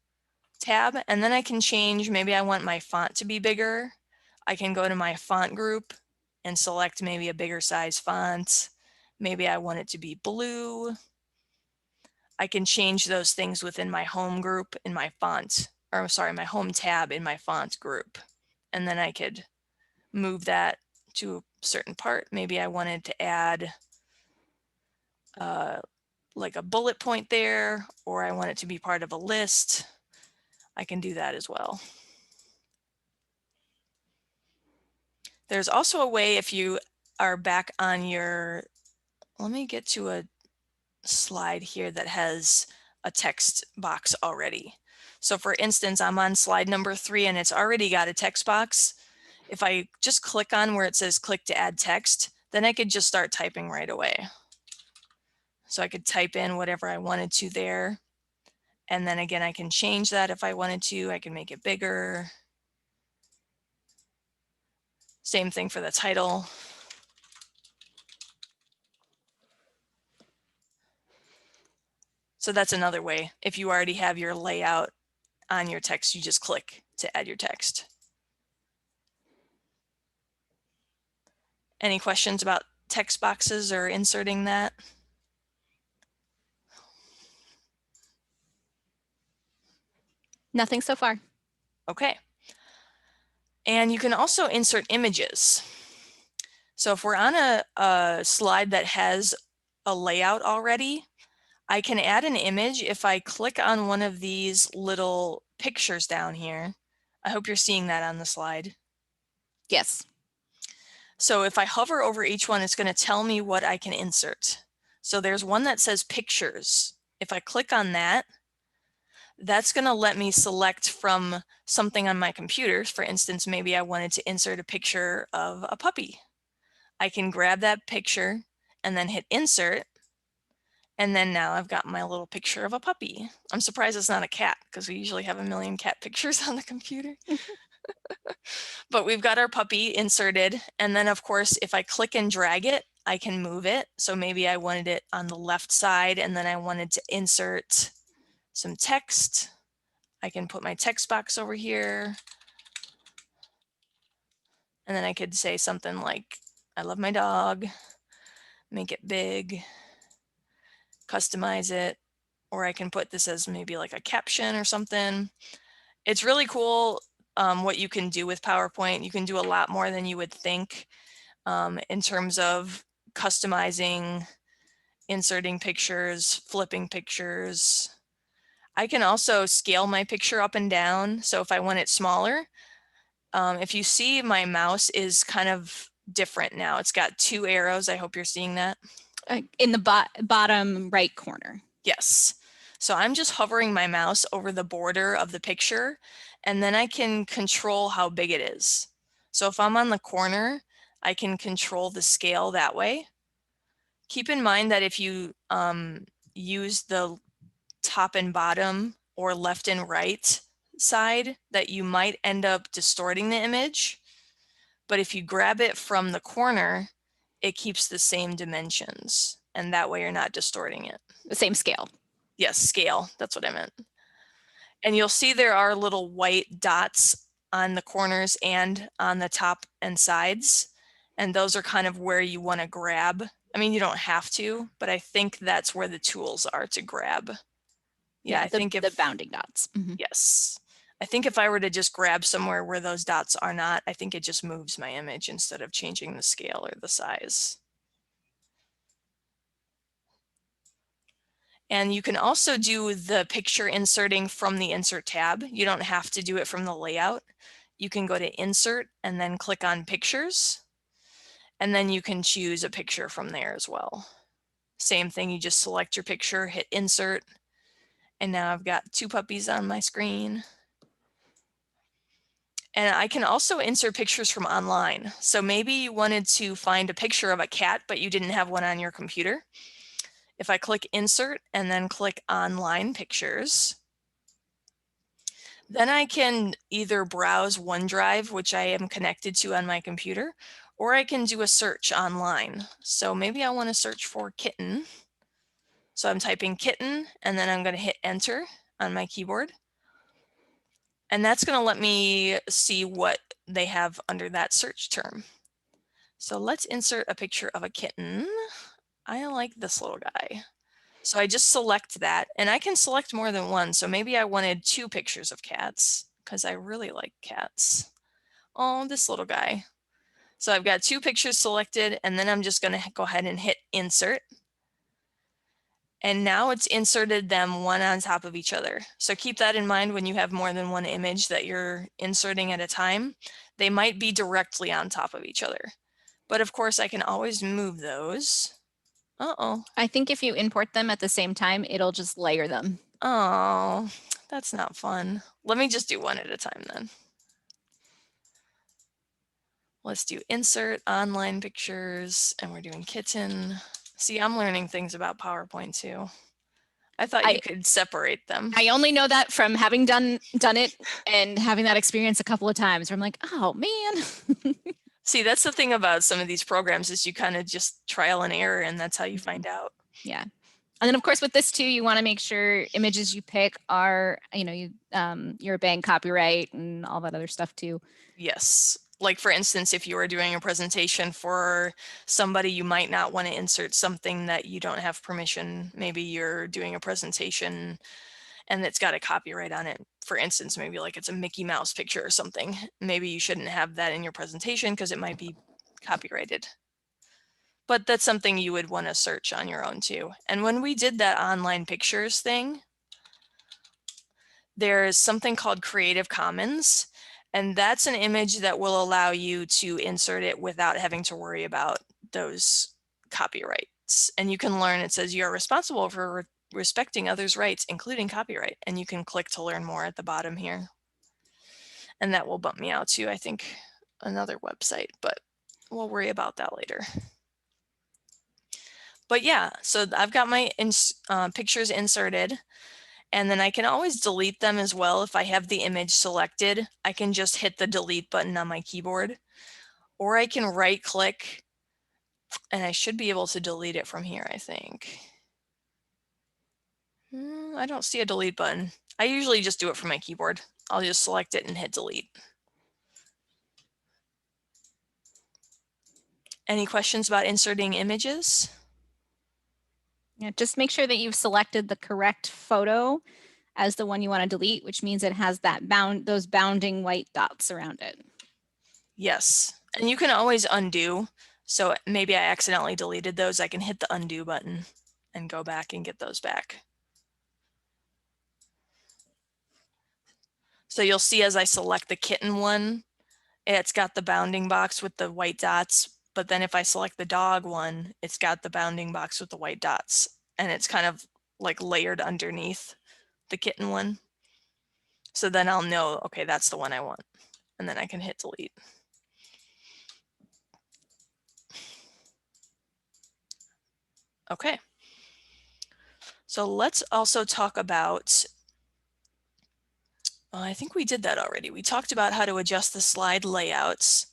tab, and then I can change, maybe I want my font to be bigger. I can go to my font group and select maybe a bigger size font. Maybe I want it to be blue. I can change those things within my home group in my font, or sorry, my home tab in my font group. And then I could move that to a certain part. Maybe I wanted to add like a bullet point there, or I want it to be part of a list. I can do that as well. There's also a way if you are back on your, let me get to a slide here that has a text box already. So for instance, I'm on slide number 3 and it's already got a text box. If I just click on where it says click to add text, then I could just start typing right away. So I could type in whatever I wanted to there. And then again, I can change that if I wanted to. I can make it bigger. Same thing for the title. So that's another way. If you already have your layout on your text, you just click to add your text. Any questions about text boxes or inserting that? Nothing so far. Okay. And you can also insert images. So if we're on a slide that has a layout already, I can add an image if I click on one of these little pictures down here. I hope you're seeing that on the slide. Yes. So if I hover over each one, it's going to tell me what I can insert. So there's one that says pictures. If I click on that, that's going to let me select from something on my computer. For instance, maybe I wanted to insert a picture of a puppy. I can grab that picture and then hit insert. And then now I've got my little picture of a puppy. I'm surprised it's not a cat because we usually have a million cat pictures on the computer. But we've got our puppy inserted. And then of course, if I click and drag it, I can move it. So maybe I wanted it on the left side and then I wanted to insert some text. I can put my text box over here. And then I could say something like, I love my dog, make it big, customize it, or I can put this as maybe like a caption or something. It's really cool what you can do with PowerPoint. You can do a lot more than you would think in terms of customizing, inserting pictures, flipping pictures. I can also scale my picture up and down. So if I want it smaller, if you see my mouse is kind of different now. It's got two arrows. I hope you're seeing that. In the bottom right corner. Yes. So I'm just hovering my mouse over the border of the picture, and then I can control how big it is. So if I'm on the corner, I can control the scale that way. Keep in mind that if you use the top and bottom or left and right side, that you might end up distorting the image. But if you grab it from the corner, it keeps the same dimensions, and that way you're not distorting it. The same scale. Yes, scale, that's what I meant. And you'll see there are little white dots on the corners and on the top and sides. And those are kind of where you want to grab. I mean, you don't have to, but I think that's where the tools are to grab. Yeah, I think the bounding dots. Mm-hmm. Yes. I think if I were to just grab somewhere where those dots are not, I think it just moves my image instead of changing the scale or the size. And you can also do the picture inserting from the Insert tab. You don't have to do it from the layout. You can go to Insert and then click on Pictures. And then you can choose a picture from there as well. Same thing, you just select your picture, hit Insert, and now I've got two puppies on my screen. And I can also insert pictures from online. So maybe you wanted to find a picture of a cat, but you didn't have one on your computer. If I click Insert and then click Online Pictures, then I can either browse OneDrive, which I am connected to on my computer, or I can do a search online. So maybe I want to search for kitten. So I'm typing kitten, and then I'm going to hit Enter on my keyboard. And that's going to let me see what they have under that search term. So let's insert a picture of a kitten. I like this little guy. So I just select that, and I can select more than one. So maybe I wanted two pictures of cats because I really like cats. Oh, this little guy. So I've got two pictures selected, and then I'm just going to go ahead and hit Insert. And now it's inserted them one on top of each other. So keep that in mind when you have more than one image that you're inserting at a time. They might be directly on top of each other. But of course, I can always move those. Uh-oh. I think if you import them at the same time, it'll just layer them. Oh, that's not fun. Let me just do one at a time then. Let's do Insert, Online Pictures, and we're doing Kitten. See, I'm learning things about PowerPoint too. I thought you could separate them. I only know that from having done it and having that experience a couple of times where I'm like, oh man. See, that's the thing about some of these programs is you kind of just trial and error, and that's how you find out. Yeah. And then of course with this too, you want to make sure images you pick are, you're obeying copyright and all that other stuff too. Yes. Like for instance, if you were doing a presentation for somebody, you might not want to insert something that you don't have permission. Maybe you're doing a presentation and it's got a copyright on it. For instance, maybe like it's a Mickey Mouse picture or something. Maybe you shouldn't have that in your presentation because it might be copyrighted. But that's something you would want to search on your own too. And when we did that online pictures thing, there's something called Creative Commons, and that's an image that will allow you to insert it without having to worry about those copyrights. And you can learn, it says you're responsible for respecting others' rights, including copyright. And you can click to learn more at the bottom here. And that will bump me out to, I think, another website, but we'll worry about that later. But yeah, so I've got my pictures inserted, and then I can always delete them as well. If I have the image selected, I can just hit the delete button on my keyboard, or I can right click, and I should be able to delete it from here, I think. I don't see a delete button. I usually just do it from my keyboard. I'll just select it and hit delete. Any questions about inserting images? Yeah, just make sure that you've selected the correct photo as the one you want to delete, which means it has that those bounding white dots around it. Yes, and you can always undo. So maybe I accidentally deleted those. I can hit the undo button and go back and get those back. So you'll see as I select the kitten one, it's got the bounding box with the white dots. But then if I select the dog one, it's got the bounding box with the white dots. And it's kind of like layered underneath the kitten one. So then I'll know, okay, that's the one I want. And then I can hit delete. Okay. So let's also talk about, I think we did that already. We talked about how to adjust the slide layouts.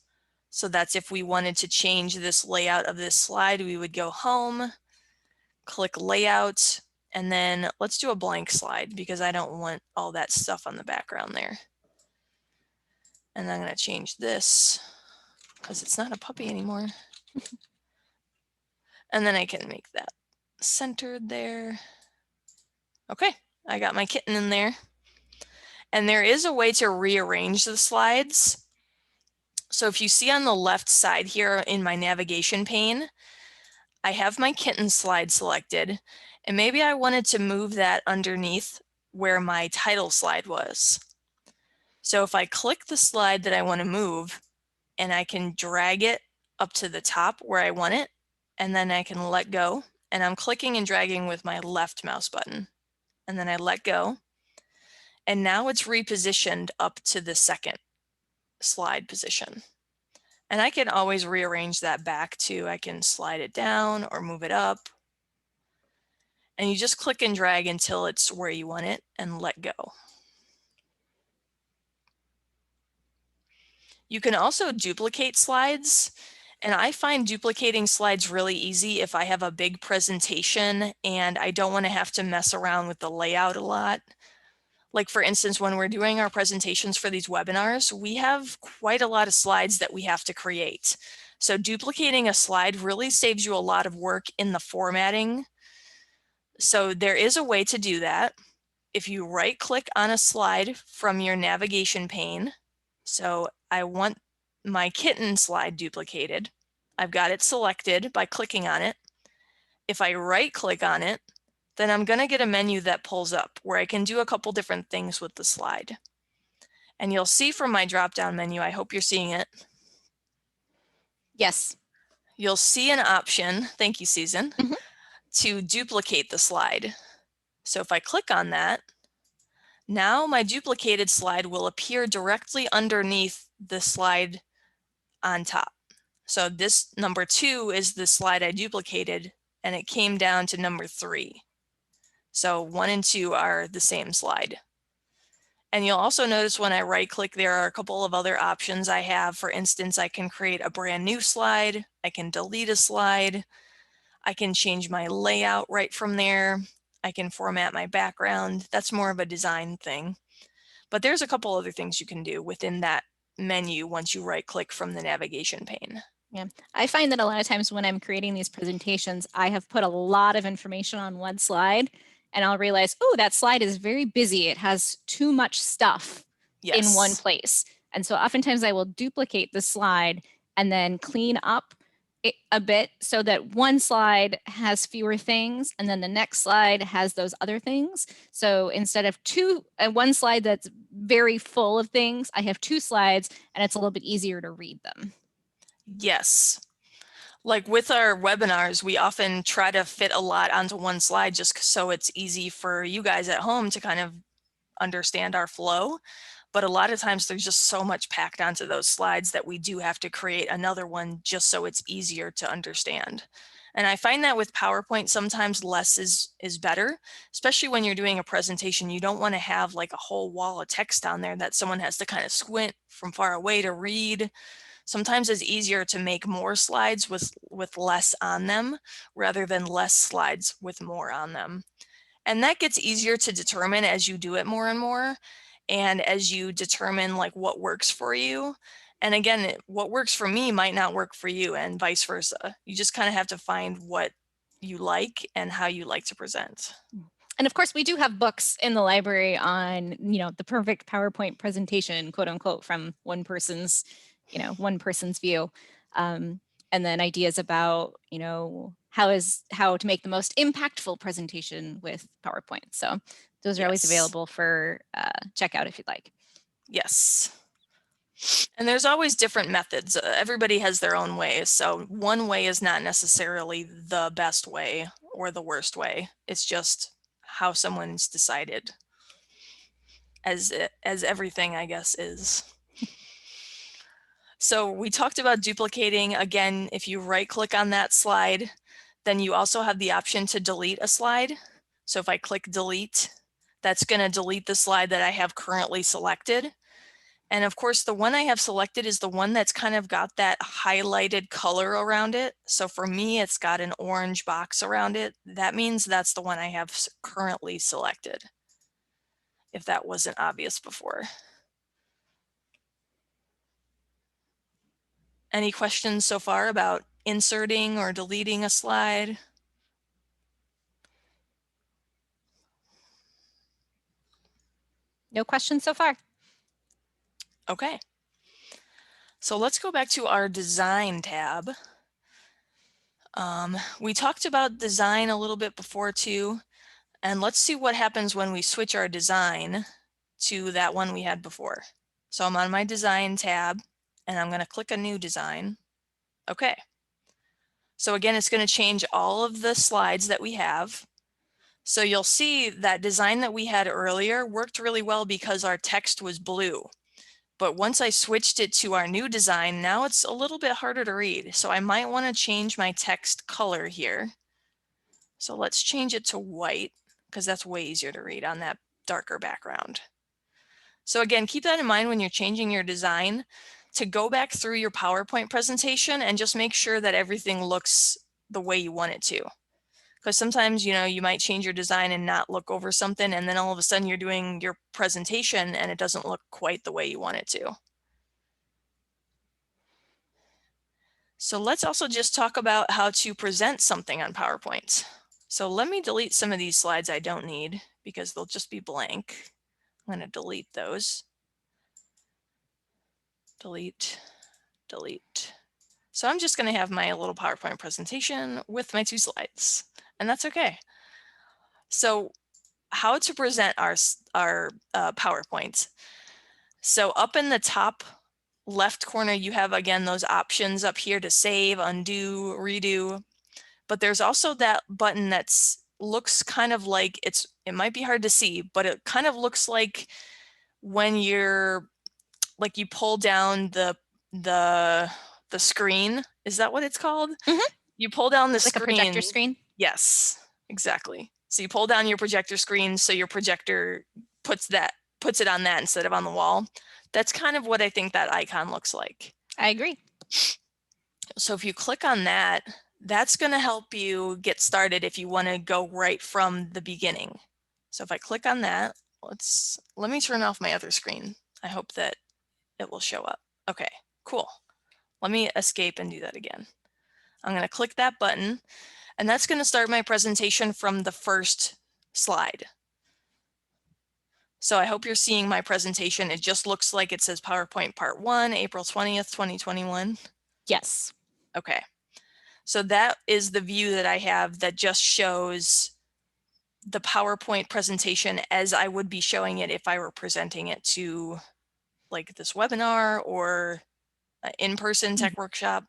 So that's if we wanted to change this layout of this slide, we would go home, click layout, and then let's do a blank slide because I don't want all that stuff on the background there. And I'm going to change this because it's not a puppy anymore. And then I can make that centered there. Okay, I got my kitten in there. And there is a way to rearrange the slides. So if you see on the left side here in my navigation pane, I have my kitten slide selected, and maybe I wanted to move that underneath where my title slide was. So if I click the slide that I want to move, and I can drag it up to the top where I want it, and then I can let go, and I'm clicking and dragging with my left mouse button, and then I let go, and now it's repositioned up to the second slide position. And I can always rearrange that back too. I can slide it down or move it up. And you just click and drag until it's where you want it and let go. You can also duplicate slides. And I find duplicating slides really easy if I have a big presentation and I don't want to have to mess around with the layout a lot. Like for instance, when we're doing our presentations for these webinars, we have quite a lot of slides that we have to create. So duplicating a slide really saves you a lot of work in the formatting. So there is a way to do that. If you right click on a slide from your navigation pane, so I want my kitten slide duplicated. I've got it selected by clicking on it. If I right click on it, then I'm going to get a menu that pulls up where I can do a couple different things with the slide. And you'll see from my drop-down menu, I hope you're seeing it. Yes. You'll see an option, thank you, Susan, to duplicate the slide. So if I click on that, now my duplicated slide will appear directly underneath the slide on top. So this number 2 is the slide I duplicated, and it came down to number 3. So 1 and 2 are the same slide. And you'll also notice when I right click, there are a couple of other options I have. For instance, I can create a brand new slide. I can delete a slide. I can change my layout right from there. I can format my background. That's more of a design thing. But there's a couple other things you can do within that menu once you right click from the navigation pane. Yeah, I find that a lot of times when I'm creating these presentations, I have put a lot of information on one slide and I'll realize, oh, that slide is very busy. It has too much stuff in one Yes. place. And so oftentimes I will duplicate the slide and then clean up it a bit so that one slide has fewer things and then the next slide has those other things. So instead of one slide that's very full of things, I have two slides and it's a little bit easier to read them. Yes. Like with our webinars, we often try to fit a lot onto one slide just so it's easy for you guys at home to kind of understand our flow. But a lot of times there's just so much packed onto those slides that we do have to create another one just so it's easier to understand. And I find that with PowerPoint, sometimes less is better, especially when you're doing a presentation. You don't want to have like a whole wall of text on there that someone has to kind of squint from far away to read. Sometimes it's easier to make more slides with less on them rather than less slides with more on them. And that gets easier to determine as you do it more and more, and as you determine like what works for you. And again, what works for me might not work for you, and vice versa. You just kind of have to find what you like and how you like to present. And of course, we do have books in the library on, the perfect PowerPoint presentation, quote unquote, from one person's view. And then ideas about, how to make the most impactful presentation with PowerPoint. So those are always available for checkout if you'd like. Yes. And there's always different methods. Everybody has their own ways. So one way is not necessarily the best way or the worst way. It's just how someone's decided, as everything, I guess, is. So we talked about duplicating. Again, if you right click on that slide, then you also have the option to delete a slide. So if I click delete, that's going to delete the slide that I have currently selected. And of course, the one I have selected is the one that's kind of got that highlighted color around it. So for me, it's got an orange box around it. That means that's the one I have currently selected, if that wasn't obvious before. Any questions so far about inserting or deleting a slide? No questions so far. Okay. So let's go back to our design tab. We talked about design a little bit before too, and let's see what happens when we switch our design to that one we had before. So I'm on my design tab and I'm going to click a new design. Okay. So again, it's going to change all of the slides that we have. So you'll see that design that we had earlier worked really well because our text was blue. But once I switched it to our new design, now it's a little bit harder to read. So I might want to change my text color here. So let's change it to white because that's way easier to read on that darker background. So again, keep that in mind when you're changing your design, to go back through your PowerPoint presentation and just make sure that everything looks the way you want it to. Because sometimes, you might change your design and not look over something, and then all of a sudden you're doing your presentation and it doesn't look quite the way you want it to. So let's also just talk about how to present something on PowerPoint. So let me delete some of these slides I don't need because they'll just be blank. I'm going to delete those. Delete, delete. So I'm just going to have my little PowerPoint presentation with my 2 slides, and that's okay. So how to present our PowerPoint. So up in the top left corner, you have, again, those options up here to save, undo, redo. But there's also that button that's looks kind of like it might be hard to see, but it kind of looks like when you're like you pull down the screen. Is that what it's called? Mm-hmm. You pull down the screen. Like a projector screen? Yes, exactly. So you pull down your projector screen so your projector puts it on that instead of on the wall. That's kind of what I think that icon looks like. I agree. So if you click on that, That's going to help you get started if you want to go right from the beginning. So if I click on that, let me turn off my other screen. I hope that it will show up. Okay, cool. Let me escape and do that again. I'm going to click that button, and that's going to start my presentation from the first slide. So I hope you're seeing my presentation. It just looks like it says PowerPoint Part 1, April 20th, 2021. Yes. Okay. So that is the view that I have that just shows the PowerPoint presentation as I would be showing it if I were presenting it to like this webinar or in-person tech workshop.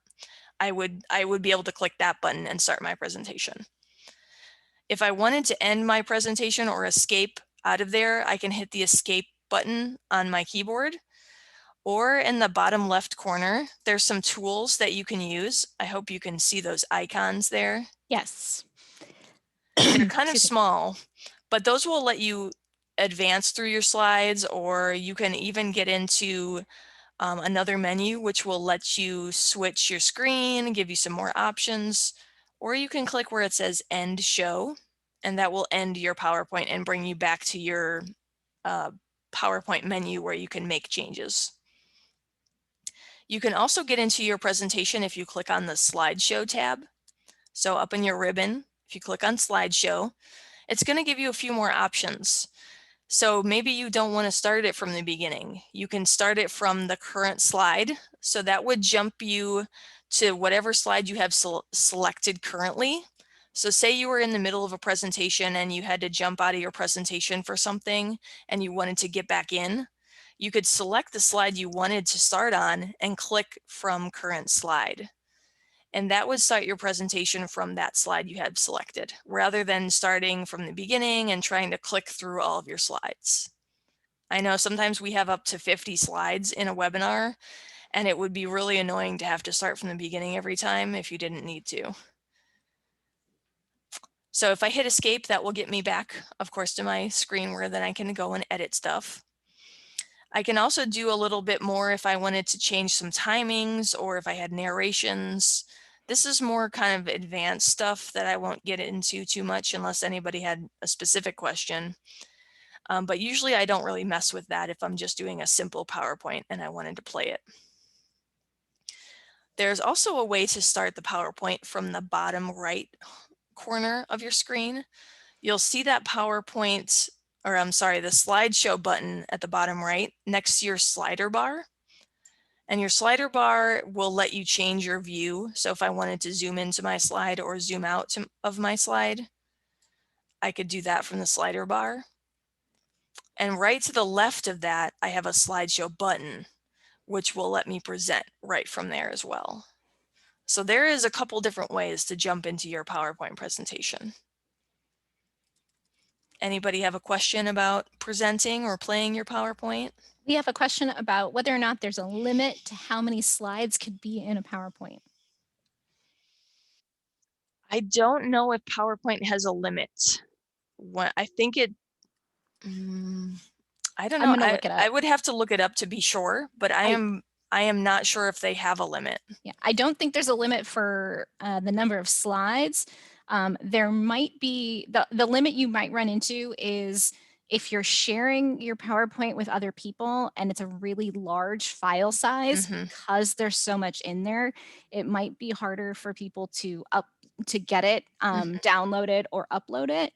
I would be able to click that button and start my presentation. If I wanted to end my presentation or escape out of there, I can hit the escape button on my keyboard, or in the bottom left corner, there's some tools that you can use. I hope you can see those icons there. Yes. They're kind of small, but those will let you advance through your slides, or you can even get into another menu, which will let you switch your screen, give you some more options, or you can click where it says End Show, and that will end your PowerPoint and bring you back to your PowerPoint menu where you can make changes. You can also get into your presentation if you click on the Slideshow tab. So up in your ribbon, if you click on Slideshow, it's going to give you a few more options. So maybe you don't want to start it from the beginning. You can start it from the current slide. So that would jump you to whatever slide you have selected currently. So say you were in the middle of a presentation and you had to jump out of your presentation for something and you wanted to get back in. You could select the slide you wanted to start on and click from current slide. And that would start your presentation from that slide you had selected, rather than starting from the beginning and trying to click through all of your slides. I know sometimes we have up to 50 slides in a webinar, and it would be really annoying to have to start from the beginning every time if you didn't need to. So if I hit escape, that will get me back, of course, to my screen where then I can go and edit stuff. I can also do a little bit more if I wanted to change some timings or if I had narrations. This is more kind of advanced stuff that I won't get into too much unless anybody had a specific question. But usually I don't really mess with that if I'm just doing a simple PowerPoint and I wanted to play it. There's also a way to start the PowerPoint from the bottom right corner of your screen. You'll see that PowerPoint, or I'm sorry, the slideshow button at the bottom right next to your slider bar. And your slider bar will let you change your view. So if I wanted to zoom into my slide or zoom out of my slide, I could do that from the slider bar. And right to the left of that, I have a slideshow button, which will let me present right from there as well. So there is a couple different ways to jump into your PowerPoint presentation. Anybody have a question about presenting or playing your PowerPoint? We have a question about whether or not there's a limit to how many slides could be in a PowerPoint. I don't know if PowerPoint has a limit. I think it, I don't know. I'm gonna look it up. I would have to look it up to be sure, but I am not sure if they have a limit. Yeah, I don't think there's a limit for the number of slides. There might be, the limit you might run into is if you're sharing your PowerPoint with other people and it's a really large file size, because there's so much in there, it might be harder for people to get it downloaded or upload it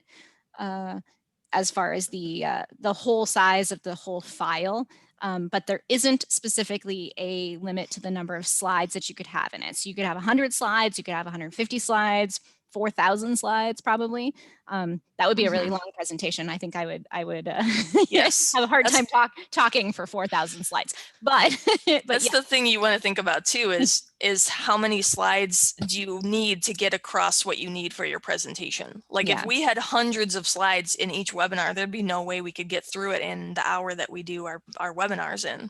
as far as the whole size of the whole file. But there isn't specifically a limit to the number of slides that you could have in it. So you could have 100 slides, you could have 150 slides, 4,000 slides probably. That would be a really long presentation. I think I would yes. have a hard time talking for 4,000 slides. But that's yeah. the thing you want to think about too is how many slides do you need to get across what you need for your presentation? Like if we had hundreds of slides in each webinar, there'd be no way we could get through it in the hour that we do our webinars in.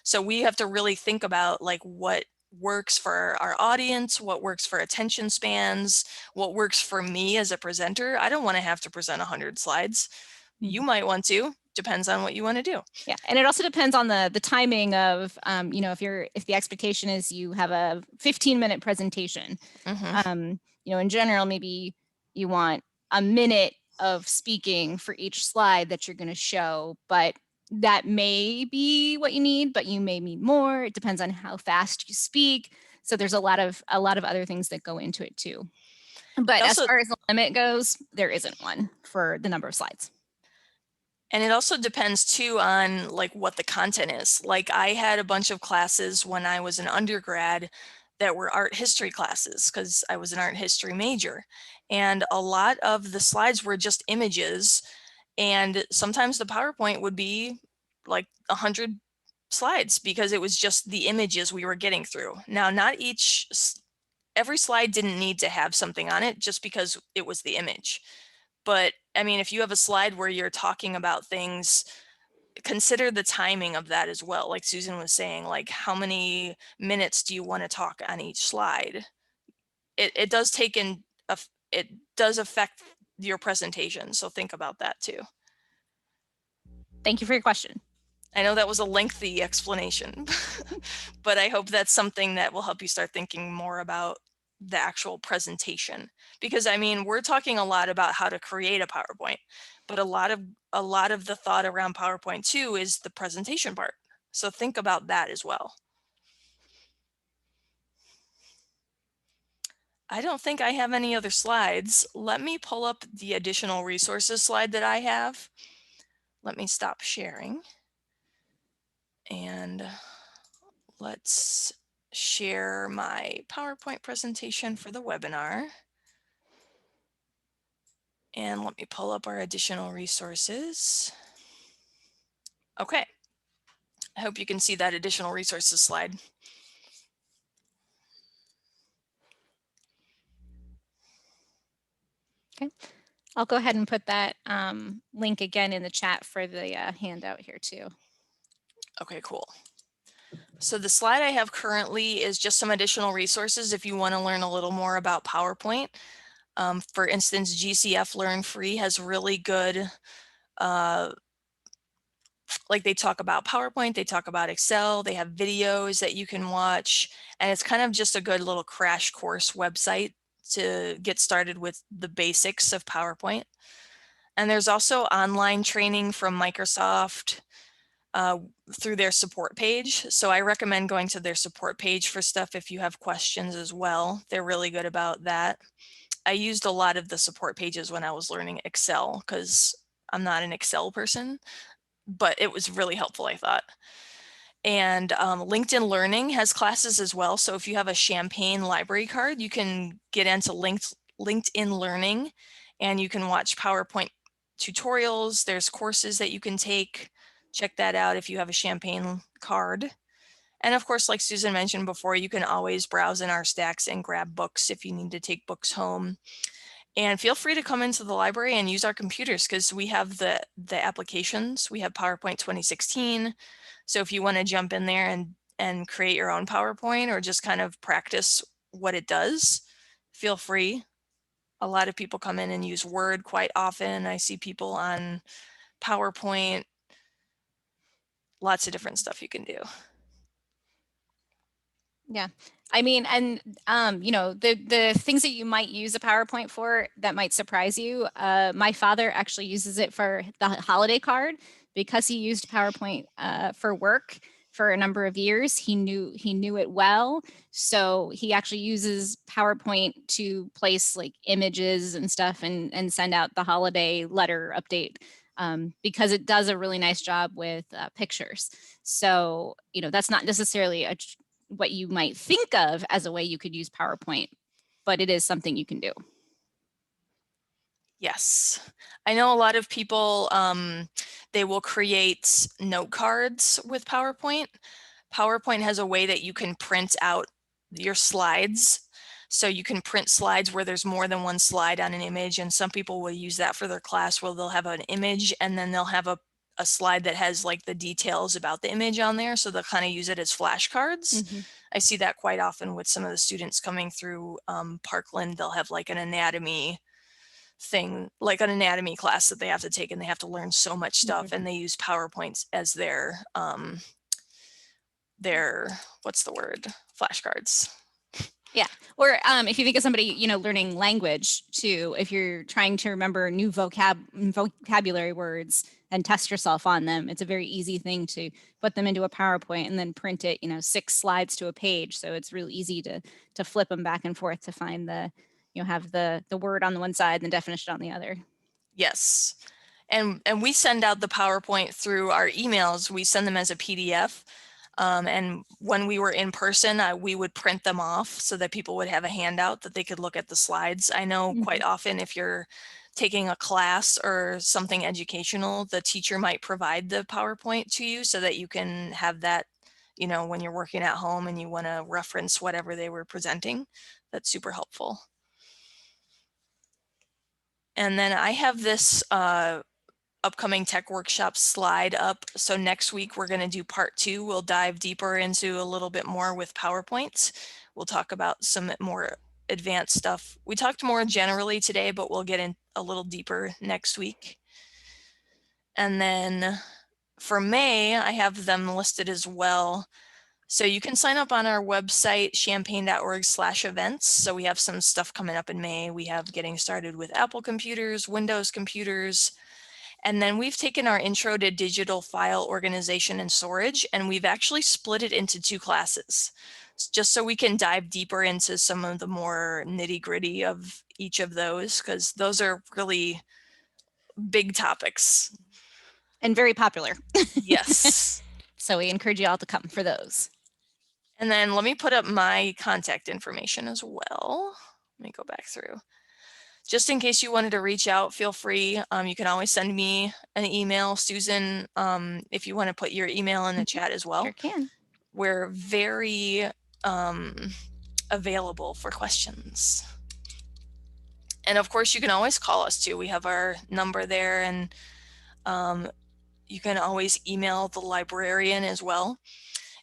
So we have to really think about like what works for our audience, what works for attention spans, what works for me as a presenter. I don't want to have to present 100 slides. You might want to, depends on what you want to do. Yeah, and it also depends on the timing of, you know, if the expectation is you have a 15-minute presentation, you know, in general, maybe you want a minute of speaking for each slide that you're going to show, but that may be what you need, but you may need more. It depends on how fast you speak. So there's a lot of other things that go into it too. But as far as the limit goes, there isn't one for the number of slides. And it also depends too on like what the content is. Like I had a bunch of classes when I was an undergrad that were art history classes because I was an art history major. And a lot of the slides were just images. And sometimes the PowerPoint would be like 100 slides because it was just the images we were getting through. Now, not every slide didn't need to have something on it just because it was the image. But I mean, if you have a slide where you're talking about things, consider the timing of that as well. Like Susan was saying, like how many minutes do you want to talk on each slide? It does it does affect your presentation. So think about that too. Thank you for your question. I know that was a lengthy explanation, but I hope that's something that will help you start thinking more about the actual presentation. Because I mean, we're talking a lot about how to create a PowerPoint, but a lot of the thought around PowerPoint too is the presentation part. So think about that as well. I don't think I have any other slides. Let me pull up the additional resources slide that I have. Let me stop sharing. And let's share my PowerPoint presentation for the webinar. And let me pull up our additional resources. Okay. I hope you can see that additional resources slide. Okay. I'll go ahead and put that link again in the chat for the handout here too. Okay, cool. So the slide I have currently is just some additional resources if you want to learn a little more about PowerPoint. For instance, GCF Learn Free has really good, like they talk about PowerPoint, they talk about Excel, they have videos that you can watch, and it's kind of just a good little crash course website to get started with the basics of PowerPoint. And there's also online training from Microsoft through their support page. So I recommend going to their support page for stuff if you have questions as well. They're really good about that. I used a lot of the support pages when I was learning Excel because I'm not an Excel person, but it was really helpful, I thought. And LinkedIn Learning has classes as well. So if you have a Champaign library card, you can get into LinkedIn Learning and you can watch PowerPoint tutorials. There's courses that you can take. Check that out if you have a Champaign card. And of course, like Susan mentioned before, you can always browse in our stacks and grab books if you need to take books home. And feel free to come into the library and use our computers because we have the applications. We have PowerPoint 2016. So if you want to jump in there and create your own PowerPoint or just kind of practice what it does, feel free. A lot of people come in and use Word quite often. I see people on PowerPoint, lots of different stuff you can do. Yeah, I mean, and you know, the things that you might use a PowerPoint for that might surprise you. My father actually uses it for the holiday card because he used PowerPoint for work for a number of years. He knew it well, so he actually uses PowerPoint to place like images and stuff and send out the holiday letter update. Because it does a really nice job with pictures. So, you know, that's not necessarily what you might think of as a way you could use PowerPoint, but it is something you can do. Yes, I know a lot of people, they will create note cards with PowerPoint. PowerPoint has a way that you can print out your slides. So you can print slides where there's more than one slide on an image, and some people will use that for their class where they'll have an image and then they'll have a slide that has like the details about the image on there. So they'll kind of use it as flashcards. Mm-hmm. I see that quite often with some of the students coming through Parkland. They'll have like an anatomy thing, like an anatomy class that they have to take, and they have to learn so much stuff, and they use PowerPoints as their what's the word, flashcards. Yeah. Or if you think of somebody, you know, learning language too, if you're trying to remember new vocabulary words and test yourself on them, it's a very easy thing to put them into a PowerPoint and then print it, you know, 6 slides to a page. So it's really easy to flip them back and forth to find the, you know, have the word on the one side and the definition on the other. Yes. And we send out the PowerPoint through our emails. We send them as a PDF. And when we were in person, we would print them off so that people would have a handout that they could look at the slides. I know quite often if you're taking a class or something educational, the teacher might provide the PowerPoint to you so that you can have that, you know, when you're working at home and you want to reference whatever they were presenting. That's super helpful. And then I have this upcoming tech workshop slide up. So next week we're going to do part 2. We'll dive deeper into a little bit more with PowerPoint. We'll talk about some more advanced stuff. We talked more generally today, but we'll get in a little deeper next week. And then for May, I have them listed as well. So you can sign up on our website, champaign.org/events. So we have some stuff coming up in May. We have getting started with Apple computers, Windows computers, and then we've taken our intro to digital file organization and storage, and we've actually split it into 2 classes, just so we can dive deeper into some of the more nitty-gritty of each of those, because those are really big topics. And very popular. Yes. So we encourage you all to come for those. And then let me put up my contact information as well. Let me go back through. Just in case you wanted to reach out, feel free. You can always send me an email, Susan, if you want to put your email in the chat as well. Sure can. We're very available for questions. And of course, you can always call us too. We have our number there, and you can always email the librarian as well.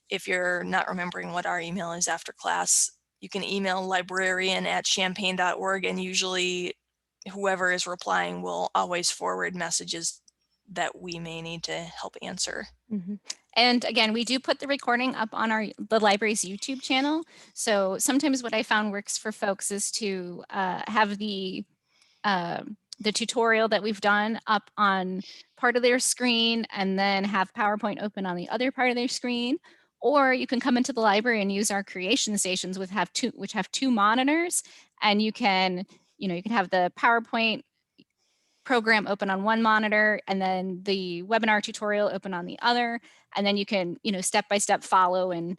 If you're not remembering what our email is after class, you can email librarian@champaign.org, and usually whoever is replying will always forward messages that we may need to help answer. And again, we do put the recording up on the library's YouTube channel. So sometimes what I found works for folks is to have the tutorial that we've done up on part of their screen and then have PowerPoint open on the other part of their screen. Or you can come into the library and use our creation stations which have 2 monitors, and you can have the PowerPoint program open on one monitor and then the webinar tutorial open on the other, and then you can step by step follow and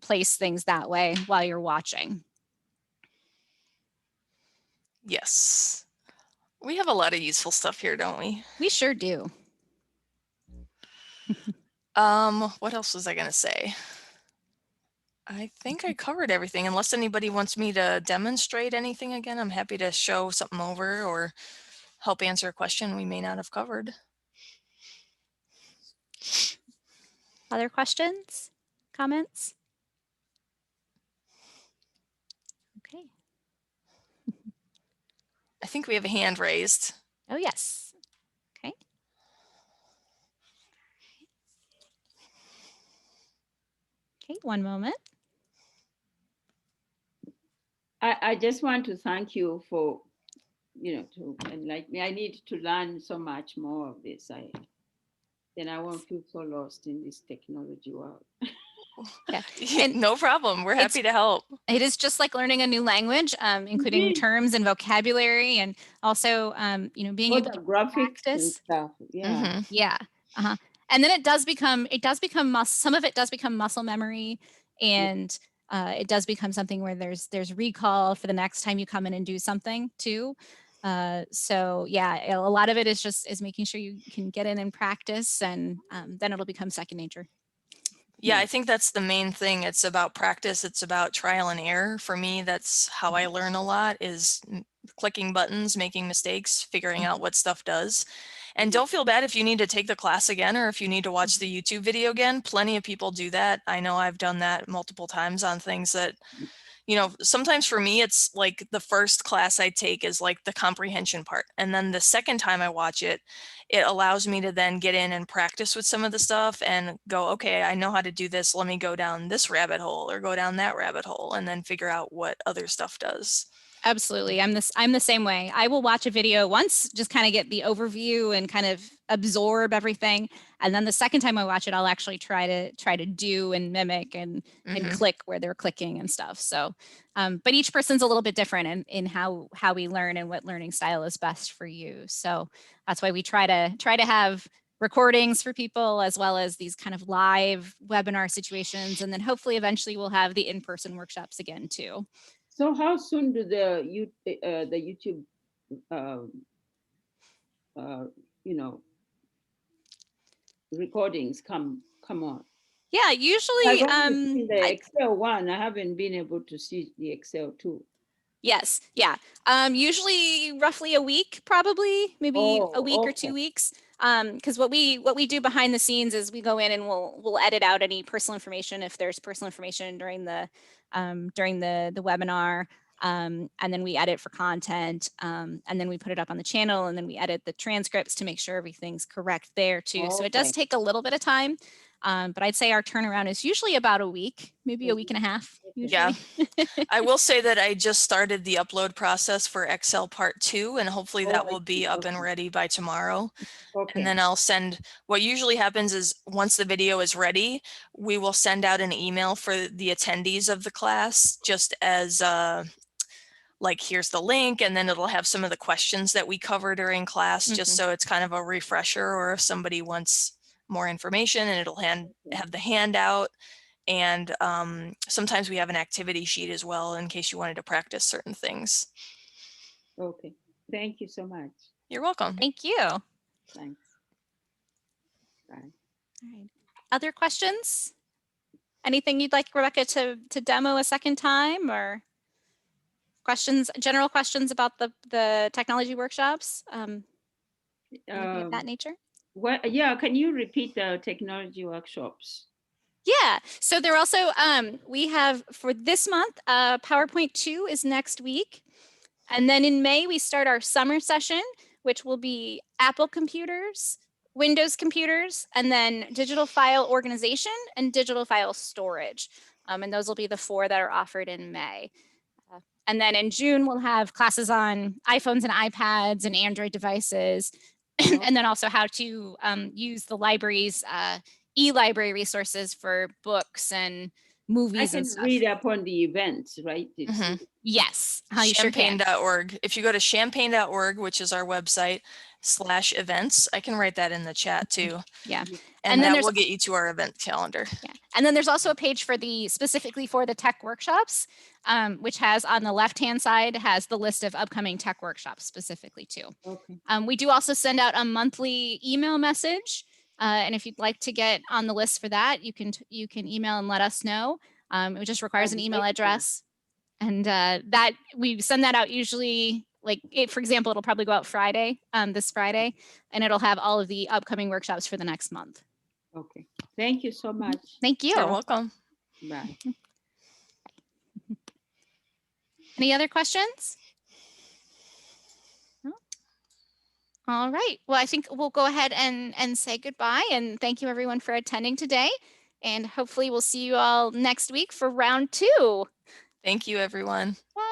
place things that way while you're watching. Yes, we have a lot of useful stuff here, don't we? We sure do. What else was I gonna say? I think I covered everything. Unless anybody wants me to demonstrate anything again, I'm happy to show something over or help answer a question we may not have covered. Other questions, comments? Okay. I think we have a hand raised. Oh, yes. Okay. Okay, one moment. I just want to thank you for, to enlighten me. I need to learn so much more of this. Then I won't feel so lost in this technology world. Yeah, and no problem. We're happy to help. It is just like learning a new language, including terms and vocabulary, and also, being able to graphics and practice. stuff. Yeah. Yeah. And then it does become some of it does become muscle memory, and it does become something where there's recall for the next time you come in and do something too. So yeah, a lot of it is making sure you can get in and practice, and then it'll become second nature. Yeah, I think that's the main thing. It's about practice. It's about trial and error. For me, that's how I learn a lot, is clicking buttons, making mistakes, figuring out what stuff does. And don't feel bad if you need to take the class again, or if you need to watch the YouTube video again. Plenty of people do that. I know I've done that multiple times on things that, you know, sometimes for me, it's like the first class I take is like the comprehension part. And then the second time I watch it, it allows me to then get in and practice with some of the stuff and go, okay, I know how to do this. Let me go down this rabbit hole or go down that rabbit hole and then figure out what other stuff does. Absolutely. I'm the same way. I will watch a video once, just kind of get the overview and kind of absorb everything. And then the second time I watch it, I'll actually try to do and mimic and click where they're clicking and stuff. So, but each person's a little bit different in how we learn and what learning style is best for you. So that's why we try to have recordings for people as well as these kind of live webinar situations. And then hopefully eventually we'll have the in-person workshops again too. So how soon do the YouTube, you know, recordings come on? Yeah, usually I've only seen the Excel one. I haven't been able to see the Excel two. Yes, yeah. Usually roughly a week, probably maybe a week or 2 weeks. Because what we do behind the scenes is we go in and we'll edit out any personal information if there's personal information during the webinar. And then we edit for content, and then we put it up on the channel, and then we edit the transcripts to make sure everything's correct there too. So it does take a little bit of time, but I'd say our turnaround is usually about a week, maybe a week and a half. Usually. Yeah, I will say that I just started the upload process for Excel Part 2, and hopefully that will be up and ready by tomorrow. And then I'll send, what usually happens is once the video is ready, we will send out an email for the attendees of the class, just as like, here's the link, and then it'll have some of the questions that we cover during class, just so it's kind of a refresher, or if somebody wants more information, and it'll have the handout. And sometimes we have an activity sheet as well in case you wanted to practice certain things. Okay, thank you so much. You're welcome. Thank you. Thanks. Bye. All right. Other questions? Anything you'd like Rebecca to demo a second time, or questions, general questions about the technology workshops? Anything of that nature? Yeah, can you repeat the technology workshops? Yeah, so they're also, we have for this month, PowerPoint 2 is next week. And then in May, we start our summer session, which will be Apple computers, Windows computers, and then digital file organization and digital file storage. And those will be the 4 that are offered in May. And then in June, we'll have classes on iPhones and iPads and Android devices, and then also how to use the library's e-library resources for books and movies and stuff. I can read up on the events, right? Yes. Champaign.org. If you go to champaign.org, which is our website, /events, I can write that in the chat too. Yeah. And that will get you to our event calendar. Yeah. And then there's also a page for specifically for the tech workshops, which has on the left-hand side has the list of upcoming tech workshops specifically too. Okay. We do also send out a monthly email message. And if you'd like to get on the list for that, you can email and let us know. It just requires an email address. And that we send that out usually, like for example, it'll probably go out Friday, this Friday, and it'll have all of the upcoming workshops for the next month. Okay. Thank you so much. Thank you. You're welcome. Bye. Any other questions? No? All right. Well, I think we'll go ahead and say goodbye, and thank you everyone for attending today. And hopefully we'll see you all next week for round 2. Thank you, everyone. Bye.